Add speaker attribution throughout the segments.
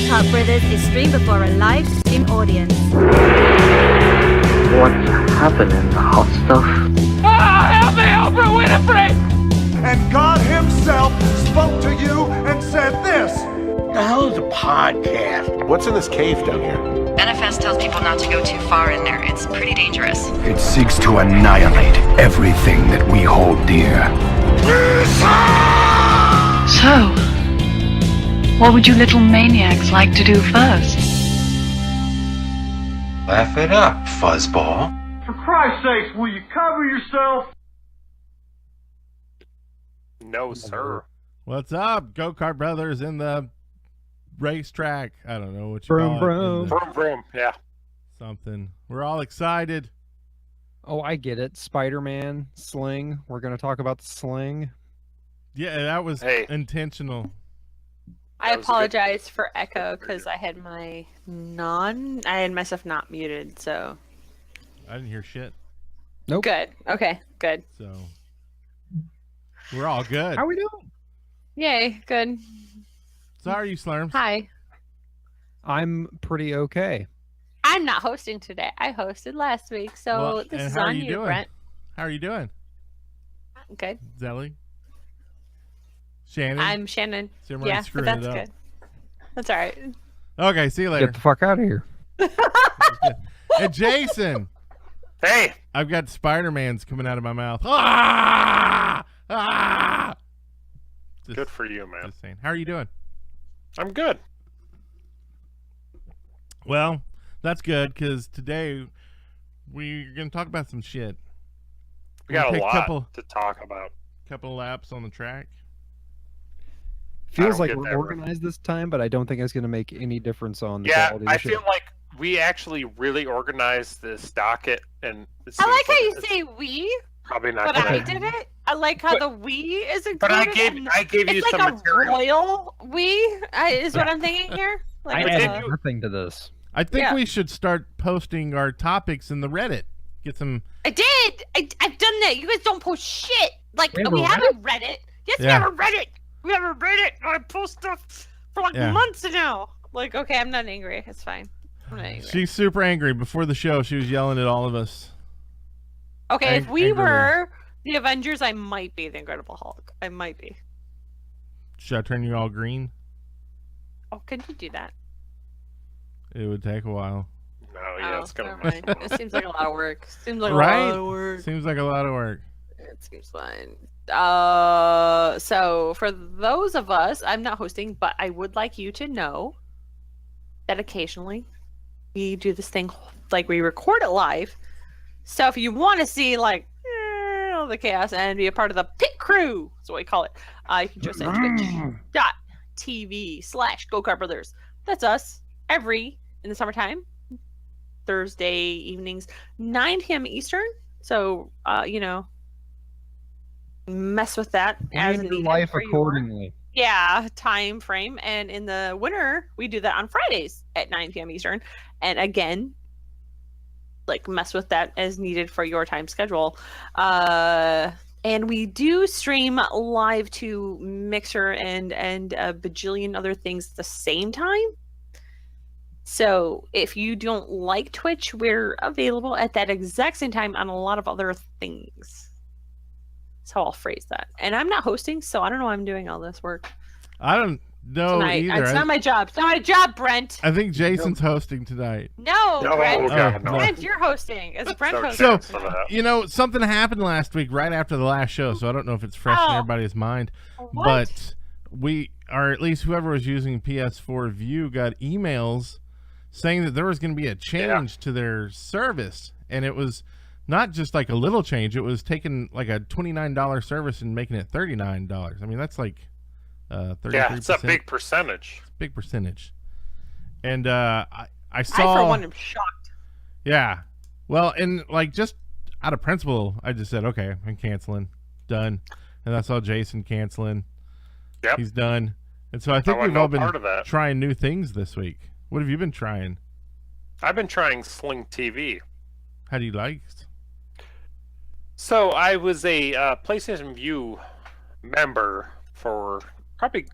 Speaker 1: Kart Brothers is streamed before a live stream audience.
Speaker 2: What's happening, hot stuff?
Speaker 3: Help me, Oprah Winfrey!
Speaker 4: And God himself spoke to you and said this.
Speaker 5: The hell is a podcast?
Speaker 6: What's in this cave down here?
Speaker 7: NFS tells people not to go too far in there. It's pretty dangerous.
Speaker 5: It seeks to annihilate everything that we hold dear.
Speaker 8: So, what would you little maniacs like to do first?
Speaker 5: Laugh it up, fuzzball.
Speaker 4: For Christ's sakes, will you cover yourself?
Speaker 9: No, sir.
Speaker 10: What's up? Kart Brothers in the racetrack. I don't know what you
Speaker 11: Vroom,
Speaker 10: call
Speaker 11: vroom.
Speaker 10: it.
Speaker 9: Vroom, vroom. Yeah.
Speaker 10: Something. We're all excited.
Speaker 11: Oh, I get it. Spider-Man, Sling. We're going to talk about the Sling.
Speaker 10: Yeah, that was intentional.
Speaker 12: I apologize for echo because I had my myself not muted, so.
Speaker 10: I didn't hear shit.
Speaker 11: Nope.
Speaker 12: Good. Okay, good.
Speaker 10: So, we're all good.
Speaker 11: How are we doing?
Speaker 12: Yay, good.
Speaker 10: So how are you, Slurms?
Speaker 12: Hi.
Speaker 11: I'm pretty okay.
Speaker 12: I'm not hosting today. I hosted last week, so this is on you, Brent.
Speaker 10: How are you doing?
Speaker 12: Good.
Speaker 10: Zelly? Shannon?
Speaker 12: I'm Shannon.
Speaker 10: So
Speaker 12: yeah, but that's good. That's all right.
Speaker 10: Okay, see you later.
Speaker 11: Get the fuck out of here.
Speaker 10: And Jason!
Speaker 9: Hey!
Speaker 10: I've got Spider-Man's coming out of my mouth. Ah! Ah!
Speaker 9: Good for you, man.
Speaker 10: Just saying. How are you doing?
Speaker 9: I'm good.
Speaker 10: Well, that's good, because today we're going to talk about some shit.
Speaker 9: We got a lot to talk about.
Speaker 10: Couple laps on the track.
Speaker 11: Feels like we're organized this time, but I don't think it's going to make any difference on the quality of the show.
Speaker 9: I feel like we actually really organized this docket, and
Speaker 12: I like how you say we.
Speaker 9: Probably not.
Speaker 12: But I did it. I like how the we is included.
Speaker 9: But I gave you some material.
Speaker 12: It's like a royal we is what I'm thinking here. Like
Speaker 11: I added nothing to this.
Speaker 10: I think we should start posting our topics in the Reddit. Get some.
Speaker 12: I did. I've done that. You guys don't post shit. Like we have a Reddit. Yes, we have a Reddit. We have a Reddit. I post stuff for like months now. Like, okay, I'm not angry. It's fine. I'm not angry.
Speaker 10: She's super angry. Before the show, she was yelling at all of us.
Speaker 12: Okay, if we were the Avengers, I might be the Incredible Hulk. I might be.
Speaker 10: Should I turn you all green?
Speaker 12: Oh, could you do that?
Speaker 10: It would take a while.
Speaker 9: No, yeah, it's gonna.
Speaker 12: It seems like a lot of work. Seems like a lot of work.
Speaker 10: Seems like a lot of work.
Speaker 12: It seems fine. So for those of us, I'm not hosting, but I would like you to know that occasionally we do this thing, like we record it live. So if you want to see like all the chaos and be a part of the pit crew, that's what we call it, you can just say twitch.tv/Kart Brothers. That's us in the summertime, Thursday evenings, 9 p.m. Eastern. So mess with that as
Speaker 11: your life accordingly.
Speaker 12: Yeah, time frame. And in the winter, we do that on Fridays at 9 p.m. Eastern. And again, like mess with that as needed for your time schedule. And we do stream live to Mixer and a bajillion other things at the same time. So if you don't like Twitch, we're available at that exact same time on a lot of other things. That's how I'll phrase that. And I'm not hosting, so I don't know why I'm doing all this work.
Speaker 10: I don't know either.
Speaker 12: It's not my job. It's not my job, Brent.
Speaker 10: I think Jason's hosting tonight.
Speaker 12: No, Brent.
Speaker 9: God, no.
Speaker 12: Brent, you're hosting. Is Brent hosting?
Speaker 10: So, something happened last week right after the last show, so I don't know if it's fresh in everybody's mind.
Speaker 12: What?
Speaker 10: But or at least whoever was using PS4Vue got emails saying that there was going to be a change to their service. And it was not just like a little change. It was taking like a $29 service and making it $39. I mean, that's like 33%.
Speaker 9: Yeah, it's a big percentage.
Speaker 10: Big percentage. And I saw...
Speaker 12: I, for one, am shocked.
Speaker 10: Yeah. Well, and like just out of principle, I just said, okay, I'm canceling. Done. And I saw Jason canceling.
Speaker 9: Yep.
Speaker 10: He's done. And so I think we've all been trying new things this week. What have you been trying?
Speaker 9: I've been trying Sling TV.
Speaker 10: How do you like it?
Speaker 9: So I was a PlayStation Vue member for probably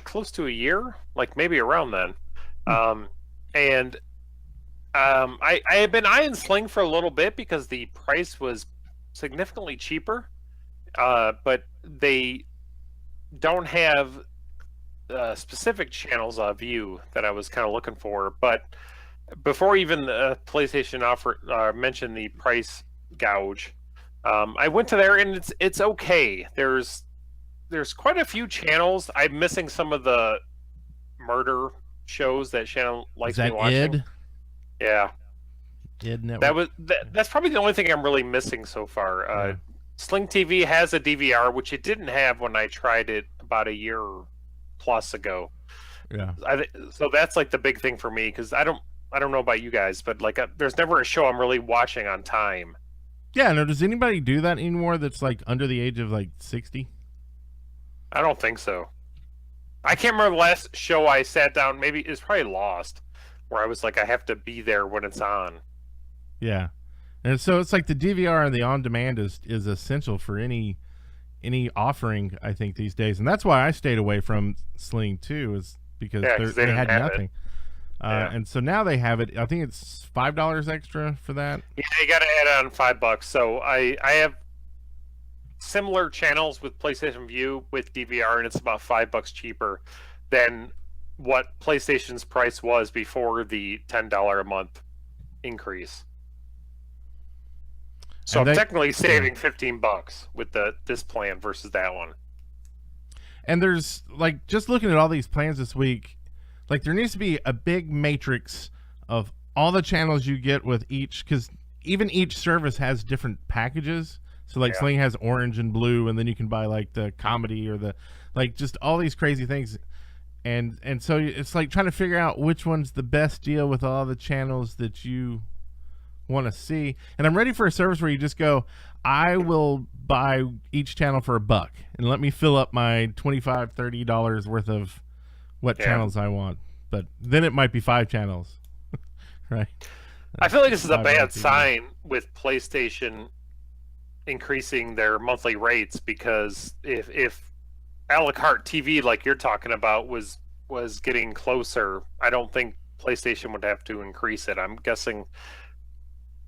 Speaker 9: close to a year, like maybe around then. And I had been eyeing Sling for a little bit because the price was significantly cheaper, but they don't have specific channels of Vue that I was kind of looking for. But before even the PlayStation mentioned the price gouge, I went to there and it's okay. There's quite a few channels. I'm missing some of the murder shows that Shannon likes me watching.
Speaker 10: Id?
Speaker 9: Yeah.
Speaker 10: Id Network.
Speaker 9: That's probably the only thing I'm really missing so far. Sling TV has a DVR, which it didn't have when I tried it about a year plus ago.
Speaker 10: Yeah.
Speaker 9: So that's like the big thing for me, because I don't know about you guys, but like there's never a show I'm really watching on time.
Speaker 10: Yeah. No. Does anybody do that anymore? That's like under the age of like 60?
Speaker 9: I don't think so. I can't remember the last show I sat down. Maybe it's probably Lost, where I was like, I have to be there when it's on.
Speaker 10: Yeah, and so it's like the DVR and the on-demand is essential for any offering, I think, these days, and that's why I stayed away from Sling too, is because they had nothing. And so now they have it. I think it's $5 extra for that.
Speaker 9: Yeah, you got to add on $5. So I have similar channels with PlayStation Vue with DVR, and it's about $5 cheaper than what PlayStation's price was before the $10 a month increase. So I'm technically saving $15 with this plan versus that one.
Speaker 10: And there's like, just looking at all these plans this week, like there needs to be a big matrix of all the channels you get with each, because even each service has different packages. So like Sling has orange and blue, and then you can buy like the comedy or the like just all these crazy things. And so it's like trying to figure out which one's the best deal with all the channels that you want to see. And I'm ready for a service where you just go, I will buy each channel for $1 and let me fill up my $25, $30 worth of what channels I want. But then it might be 5 channels. Right?
Speaker 9: I feel like this is a bad sign with PlayStation increasing their monthly rates, because if a la carte TV like you're talking about was getting closer, I don't think PlayStation would have to increase it. I'm guessing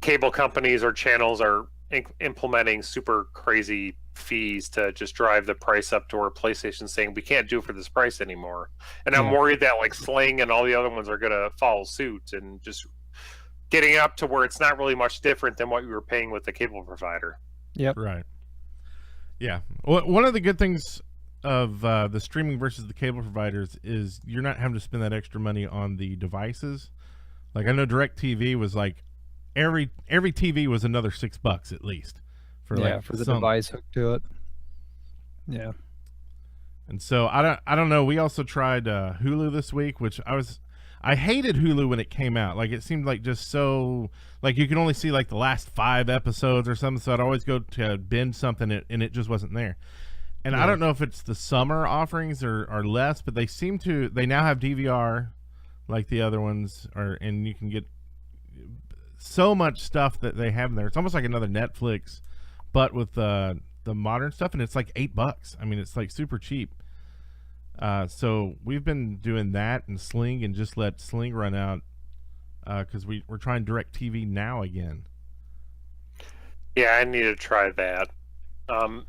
Speaker 9: cable companies or channels are implementing super crazy fees to just drive the price up to where PlayStation's saying we can't do it for this price anymore. And I'm worried that like Sling and all the other ones are going to follow suit and just getting up to where it's not really much different than what you were paying with the cable provider.
Speaker 11: Yep.
Speaker 10: Right. Yeah. Well, one of the good things of the streaming versus the cable providers is you're not having to spend that extra money on the devices. Like I know DirecTV was like every TV was another $6 at least for the
Speaker 11: device hooked to it. Yeah.
Speaker 10: And so I don't know. We also tried Hulu this week, which I hated Hulu when it came out. Like it seemed like just so like you can only see like the last 5 episodes or something. So I'd always go to binge something and it just wasn't there. And I don't know if it's the summer offerings are less, but they now have DVR like the other ones are, and you can get so much stuff that they have in there. It's almost like another Netflix, but with the modern stuff, and it's like $8. I mean, it's like super cheap. So we've been doing that and Sling, and just let Sling run out because we're trying DirecTV Now again. Yeah,
Speaker 9: I need to try that.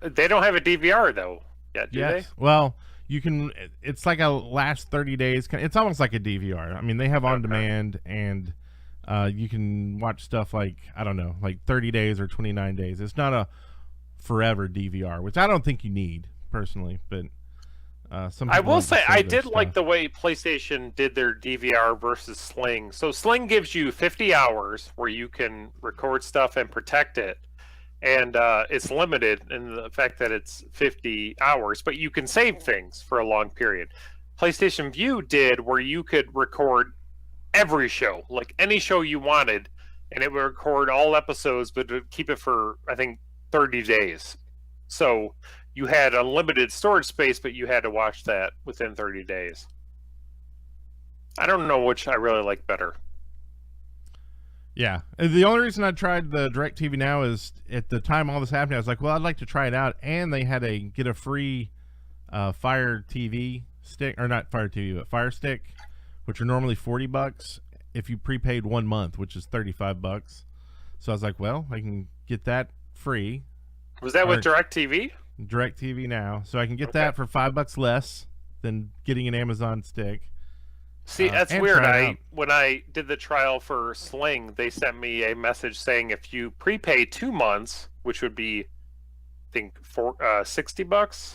Speaker 9: They don't have a DVR though yet, do they?
Speaker 10: Well, you can. It's like a last 30 days. It's almost like a DVR. I mean, they have on demand, and you can watch stuff like, I don't know, like 30 days or 29 days. It's not a forever DVR, which I don't think you need personally, but
Speaker 9: I will say I did like the way PlayStation did their DVR versus Sling. So Sling gives you 50 hours where you can record stuff and protect it, and it's limited in the fact that it's 50 hours, but you can save things for a long period. PlayStation Vue did where you could record every show, like any show you wanted, and it would record all episodes, but it would keep it for, I think, 30 days. So you had unlimited storage space, but you had to watch that within 30 days. I don't know which I really like better.
Speaker 10: Yeah. The only reason I tried the DirecTV Now is at the time all this happened, I was like, well, I'd like to try it out. And they had get a free Fire TV stick, or not Fire TV, but Fire Stick, which are normally $40 if you prepaid 1 month, which is $35. So I was like, well, I can get that free.
Speaker 9: Was that with DirecTV?
Speaker 10: DirecTV now, so I can get that for $5 less than getting an Amazon stick.
Speaker 9: See, that's weird. When I did the trial for Sling, they sent me a message saying if you prepay 2 months, which would be, I think, $60,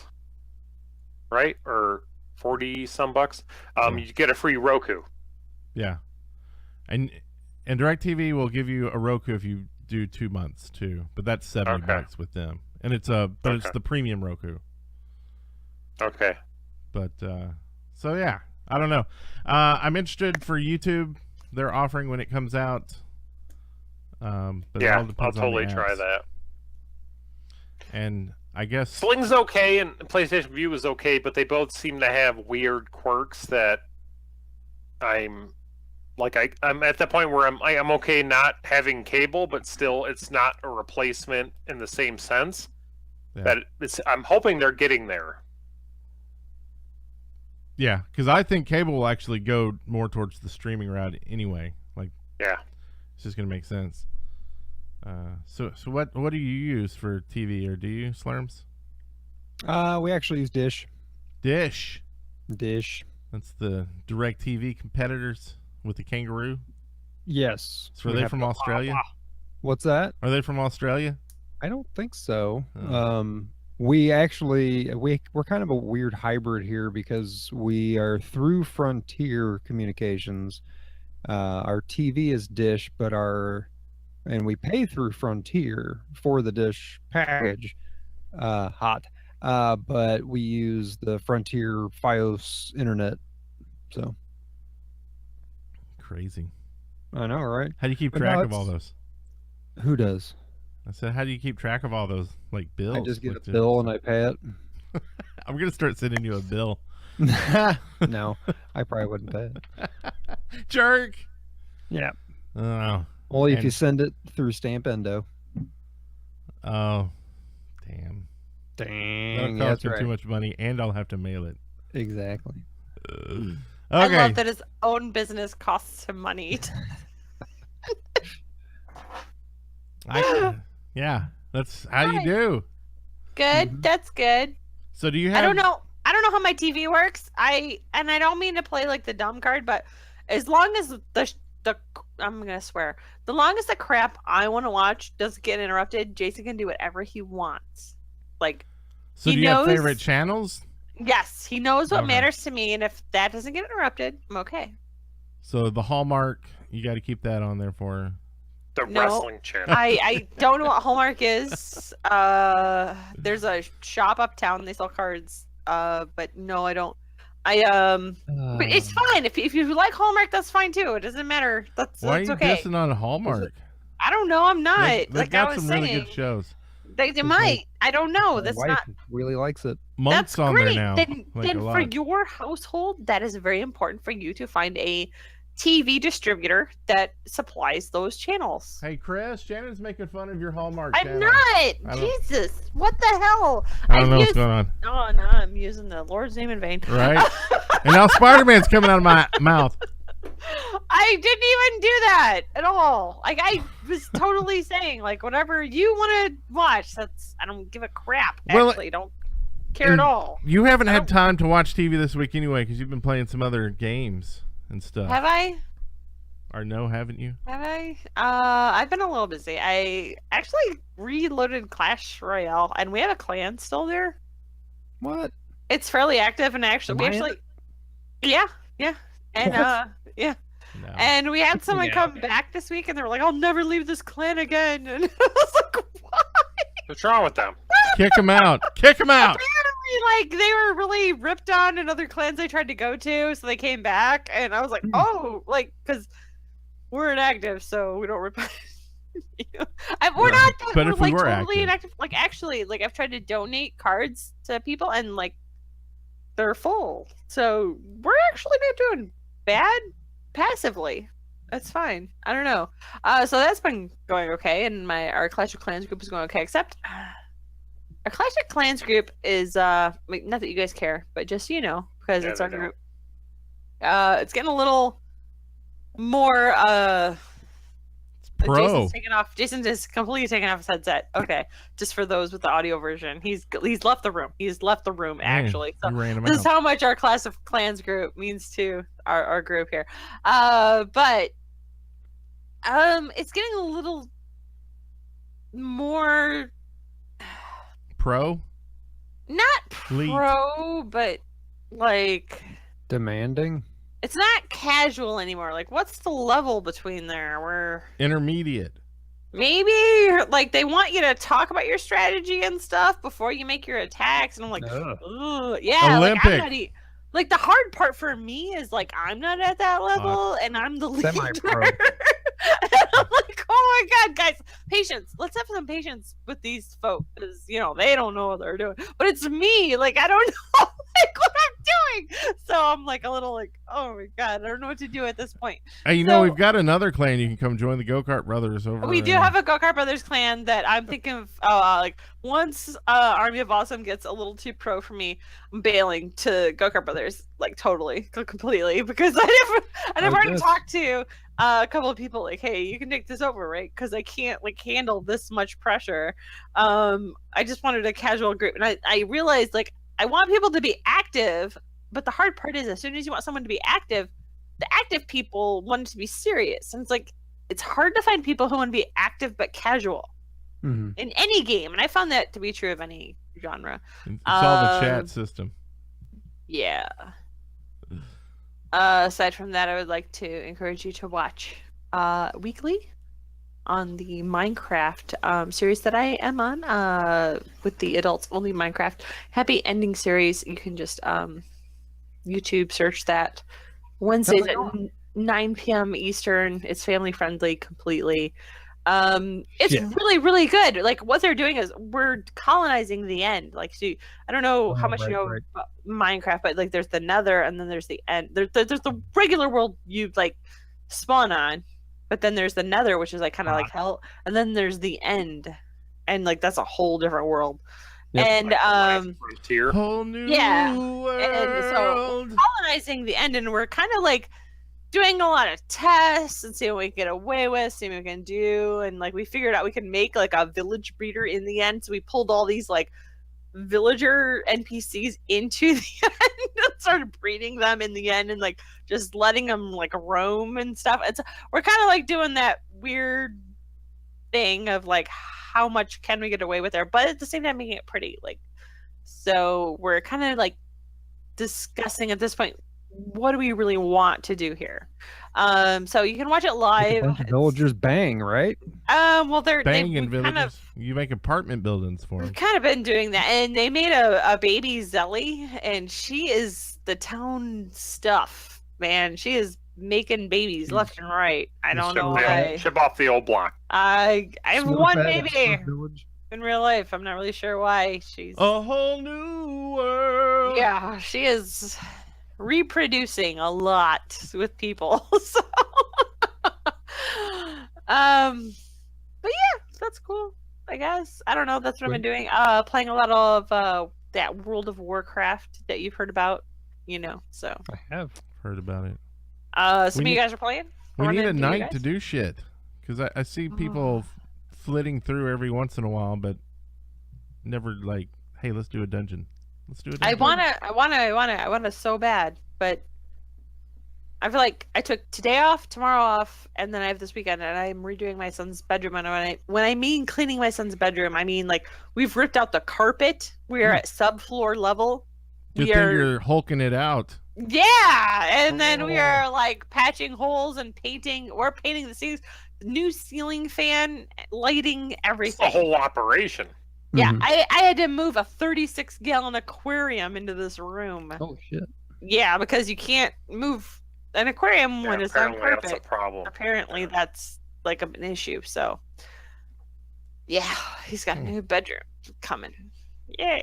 Speaker 9: right, or 40 some bucks, you get a free Roku.
Speaker 10: Yeah, and DirecTV will give you a Roku if you do 2 months too, but that's $70 with them, and it's it's the premium Roku.
Speaker 9: Okay.
Speaker 10: But so yeah, I don't know. I'm interested for YouTube. They're offering when it comes out. But
Speaker 9: yeah,
Speaker 10: it all depends
Speaker 9: I'll totally
Speaker 10: on the
Speaker 9: try
Speaker 10: apps.
Speaker 9: that.
Speaker 10: And I guess
Speaker 9: Sling's okay and PlayStation Vue is okay, but they both seem to have weird quirks that I'm at the point where I'm okay not having cable, but still it's not a replacement in the same sense.
Speaker 10: Yeah.
Speaker 9: I'm hoping they're getting there.
Speaker 10: Yeah, because I think cable will actually go more towards the streaming route anyway.
Speaker 9: Yeah,
Speaker 10: it's just gonna make sense. So what do you use for TV, or do you, Slurms?
Speaker 11: We actually use Dish.
Speaker 10: Dish.
Speaker 11: That's
Speaker 10: the DirecTV competitors with the kangaroo.
Speaker 11: Yes.
Speaker 10: So are they from Australia?
Speaker 11: What's that?
Speaker 10: Are they from Australia?
Speaker 11: I don't think so.
Speaker 10: Oh.
Speaker 11: We're kind of a weird hybrid here because we are through Frontier Communications. Our TV is Dish, and we pay through Frontier for the Dish package. But we use the Frontier Fios internet. So
Speaker 10: crazy.
Speaker 11: I know, right?
Speaker 10: How do you keep track of all those?
Speaker 11: Who does?
Speaker 10: I said, how do you keep track of all those bills?
Speaker 11: I just get a bill and I pay it.
Speaker 10: I'm gonna start sending you a bill.
Speaker 11: No, I probably wouldn't pay it.
Speaker 10: Jerk.
Speaker 11: Yeah.
Speaker 10: Oh.
Speaker 11: Well, if you send it through Stamp Endo.
Speaker 10: Oh, damn. That'll cost me too much money, and I'll have to mail it.
Speaker 11: Exactly.
Speaker 10: Okay.
Speaker 12: I love that his own business costs him money.
Speaker 10: Yeah, that's how you do.
Speaker 12: Good. That's good.
Speaker 10: So do you have?
Speaker 12: I don't know how my TV works. I don't mean to play like the dumb card, but as long as the I'm gonna swear, the longest the crap I want to watch doesn't get interrupted, Jason can do whatever he wants.
Speaker 10: So do you have favorite channels?
Speaker 12: Yes, he knows what matters to me, and if that doesn't get interrupted, I'm okay.
Speaker 10: So the Hallmark, you got to keep that on there for
Speaker 9: the wrestling channel.
Speaker 12: I don't know what Hallmark is. There's a shop uptown. They sell cards. But no, I don't. But it's fine if you like Hallmark, that's fine too. It doesn't matter. That's
Speaker 10: why are you
Speaker 12: okay.
Speaker 10: dissing on Hallmark?
Speaker 12: I don't know. I'm not.
Speaker 10: They've got some really good shows.
Speaker 12: They might. I don't know. That's
Speaker 11: wife
Speaker 12: not
Speaker 11: really likes it.
Speaker 10: Months on
Speaker 12: great.
Speaker 10: there now.
Speaker 12: Then for your household, that is very important for you to find a TV distributor that supplies those channels.
Speaker 10: Hey, Chris, Shannon's making fun of your Hallmark
Speaker 12: I'm
Speaker 10: channel.
Speaker 12: not. Jesus, what the hell?
Speaker 10: I don't know what's going on.
Speaker 12: Oh no, I'm using the Lord's name in vain.
Speaker 10: Right. And now Spider-Man's coming out of my mouth.
Speaker 12: I didn't even do that at all. I was totally saying whatever you want to watch. I don't give a crap. Actually, don't care at all.
Speaker 10: You haven't had time to watch TV this week anyway because you've been playing some other games and stuff.
Speaker 12: Have I?
Speaker 10: Or no, haven't you?
Speaker 12: Have I? I've been a little busy. I actually reloaded Clash Royale, and we have a clan still there.
Speaker 11: What?
Speaker 12: It's fairly active, and yeah, and yeah.
Speaker 10: No.
Speaker 12: And we had someone come back this week, and they were like, "I'll never leave this clan again." And I was like, "Why?
Speaker 9: What's wrong with them?"
Speaker 10: Kick them out! Kick them out!
Speaker 12: Apparently, they were really ripped on in other clans they tried to go to, so they came back, and I was like, "Oh, because we're inactive, so we don't rip." We're not.
Speaker 10: But
Speaker 12: we're
Speaker 10: if we were
Speaker 12: totally
Speaker 10: active.
Speaker 12: inactive. Actually, I've tried to donate cards to people, and they're full. So we're actually not doing bad passively. That's fine. I don't know. So that's been going okay, and our Clash of Clans group is going okay. Except our Clash of Clans group is not that you guys care, but just so you know, because it's our group. It's getting a little more
Speaker 10: Pro.
Speaker 12: Jason is completely taken off his headset. Okay, just for those with the audio version, he's left the room. He's left the room actually. So this is how much our Clash of Clans group means to our group here. But it's getting a little more
Speaker 10: pro.
Speaker 12: Not pro, but like
Speaker 11: demanding.
Speaker 12: It's not casual anymore. Like, what's the level between there? We're
Speaker 10: intermediate.
Speaker 12: Maybe like they want you to talk about your strategy and stuff before you make your attacks, and I'm like, yeah,
Speaker 10: Olympic.
Speaker 12: Like the hard part for me is like I'm not at that level, and I'm the leader. And I'm like, oh my god, guys, patience. Let's have some patience with these folks, because they don't know what they're doing. But it's me. Like I don't know like what I'm doing. So I'm like a little like, oh my god, I don't know what to do at this point.
Speaker 10: Hey, we've got another clan. You can come join the Kart Brothers over.
Speaker 12: We do have a Kart Brothers clan that I'm thinking of. Like once Army of Awesome gets a little too pro for me, I'm bailing to Kart Brothers, like totally, completely, because I never already talked to a couple of people like, hey, you can take this over, right? Because I can't like handle this much pressure. I just wanted a casual group, and I realized like I want people to be active, but the hard part is as soon as you want someone to be active, the active people want to be serious, and it's like it's hard to find people who want to be active but casual in any game, and I found that to be true of any genre.
Speaker 10: It's all the chat system.
Speaker 12: Yeah. Aside from that, I would like to encourage you to watch weekly on the Minecraft series that I am on with the adults only Minecraft Happy Ending series. You can just YouTube search that. Wednesdays at 9 p.m. Eastern. It's family friendly completely. It's really, really good. Like what they're doing is we're colonizing the end. Like, so I don't know how much you know about Minecraft, but like there's the Nether, and then there's the end. There's the regular world you like spawn on, but then there's the Nether, which is like kind of like hell, and then there's the end, and like that's a whole different world. Yep. And
Speaker 9: frontier,
Speaker 10: whole new
Speaker 12: world. And so colonizing the end, and we're kind of like doing a lot of tests and seeing what we can get away with, seeing what we can do, and like we figured out we can make like a village breeder in the end. So we pulled all these like villager NPCs into the end and started breeding them in the end, and like just letting them like roam and stuff. We're kind of like doing that weird thing of like how much can we get away with there, but at the same time making it pretty. Like, so we're kind of like discussing at this point, what do we really want to do here? So you can watch it live.
Speaker 11: Villagers bang, right?
Speaker 12: Well, they're
Speaker 10: banging villages. You make apartment buildings for them.
Speaker 12: We've kind of been doing that, and they made a baby Zelly, and she is the town stuff, man. She is making babies left and right. I don't know why.
Speaker 9: Ship off the old block.
Speaker 12: I have one baby in real life. I'm not really sure why. She's
Speaker 10: a whole new world.
Speaker 12: Yeah, she is reproducing a lot with people. So but yeah, that's cool, I guess. I don't know, that's what I've been doing. Playing a lot of that World of Warcraft that you've heard about, so
Speaker 11: I have
Speaker 10: heard about it.
Speaker 12: Some of you guys are playing.
Speaker 10: We need a night to do shit, because I see people flitting through every once in a while, but never like, hey, let's do a dungeon. Let's do it.
Speaker 12: I wanna so bad, but I feel like I took today off, tomorrow off, and then I have this weekend, and I'm redoing my son's bedroom. And when I mean cleaning my son's bedroom, I mean like we've ripped out the carpet. We are at subfloor level.
Speaker 10: You're hulking it out.
Speaker 12: Yeah, and then we are like patching holes and painting. We're painting the ceilings, new ceiling fan, lighting, everything.
Speaker 9: It's a whole operation.
Speaker 12: Yeah, I had to move a 36-gallon aquarium into this room.
Speaker 11: Oh shit!
Speaker 12: Yeah, because you can't move an aquarium when it's on carpet.
Speaker 9: That's a problem.
Speaker 12: Apparently, that's like an issue. So, yeah, he's got a new bedroom coming. Yeah.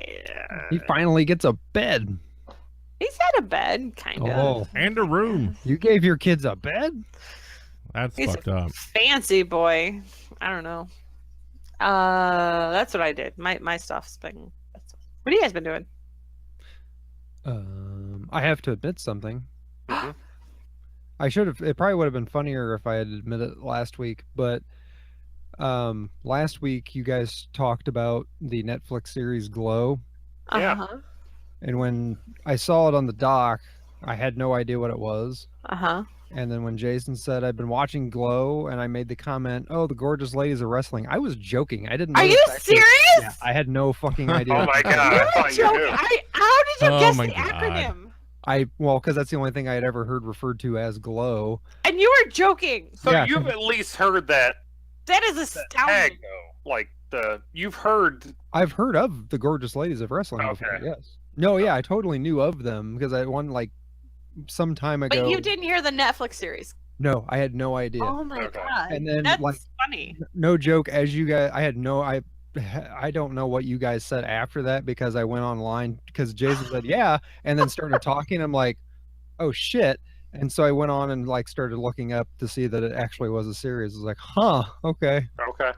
Speaker 11: He finally gets a bed.
Speaker 12: He's had a bed, kind of.
Speaker 11: Oh,
Speaker 10: and a room.
Speaker 11: You gave your kids a bed?
Speaker 10: That's
Speaker 12: he's
Speaker 10: fucked up.
Speaker 12: Fancy boy. I don't know. That's what I did. My stuff's been. What have you guys been doing?
Speaker 11: I have to admit something. I should have. It probably would have been funnier if I had admitted it last week. But last week you guys talked about the Netflix series Glow.
Speaker 9: Yeah.
Speaker 11: And when I saw it on the dock, I had no idea what it was. And then when Jason said I've been watching Glow, and I made the comment, "Oh, the gorgeous ladies of wrestling," I was joking. I didn't.
Speaker 12: Are you serious?
Speaker 11: Yeah, I had no fucking idea.
Speaker 9: Oh my god! I thought you knew.
Speaker 12: How did you guess the acronym?
Speaker 11: Well, because that's the only thing I had ever heard referred to as Glow.
Speaker 12: And you were joking.
Speaker 9: So you've at least heard that.
Speaker 12: That is astounding.
Speaker 9: Like you've heard.
Speaker 11: I've heard of the gorgeous ladies of wrestling before. Yes. No, yeah, I totally knew of them because I won like some time ago.
Speaker 12: But you didn't hear the Netflix series.
Speaker 11: No, I had no idea.
Speaker 12: Oh my god!
Speaker 11: And then
Speaker 12: that's
Speaker 11: like
Speaker 12: funny.
Speaker 11: No joke, as you guys, I don't know what you guys said after that because I went online because Jason said yeah, and then started talking. I'm like, oh shit. And so I went on and like started looking up to see that it actually was a series. I was like, huh, okay.
Speaker 9: Okay.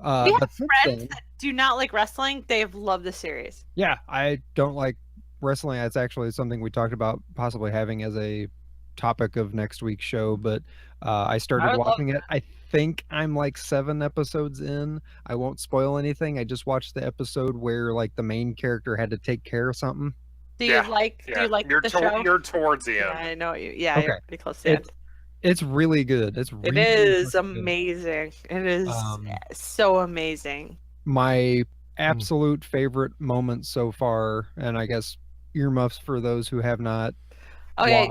Speaker 12: We have friends that do not like wrestling. They've loved the series.
Speaker 11: Yeah, I don't like wrestling. It's actually something we talked about possibly having as a topic of next week's show, but I started watching it. I think I'm like 7 episodes in. I won't spoil anything. I just watched the episode where like the main character had to take care of something.
Speaker 12: Do you like the show?
Speaker 9: You're towards the end.
Speaker 12: Yeah, I know you. Yeah, you're pretty close to it.
Speaker 11: It's really good. It
Speaker 12: is amazing. It is so amazing.
Speaker 11: My absolute favorite moment so far, and I guess earmuffs for those who have not.
Speaker 12: Okay,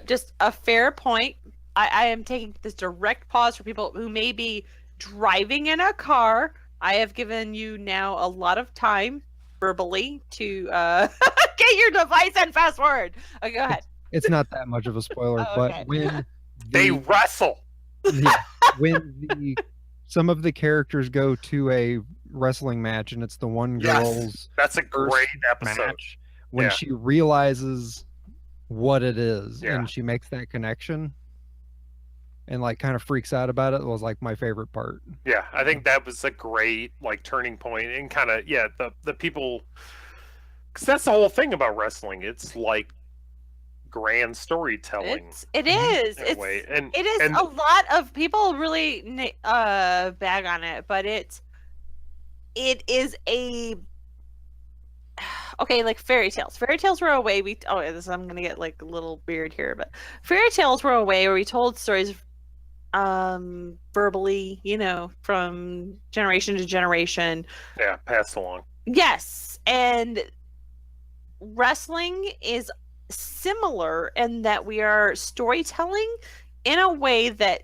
Speaker 12: just a fair point. I am taking this direct pause for people who may be driving in a car. I have given you now a lot of time verbally to get your device and fast forward. Okay, go ahead.
Speaker 11: It's not that much of a spoiler, but when
Speaker 9: they wrestle,
Speaker 11: when some of the characters go to a wrestling match, and it's the one girl's
Speaker 9: that's a great episode
Speaker 11: match, when she realizes what it is and she makes that connection and like kind of freaks out about it, was like my favorite part.
Speaker 9: Yeah, I think that was a great like turning point and kind of the people, because that's the whole thing about wrestling. It's like grand storytelling.
Speaker 12: It is. A lot of people really bag on it, but it is a okay, like fairy tales. Fairy tales were a way I'm gonna get like a little weird here, but fairy tales were a way where we told stories verbally, from generation to generation.
Speaker 9: Yeah, passed along.
Speaker 12: Yes, and wrestling is similar in that we are storytelling in a way that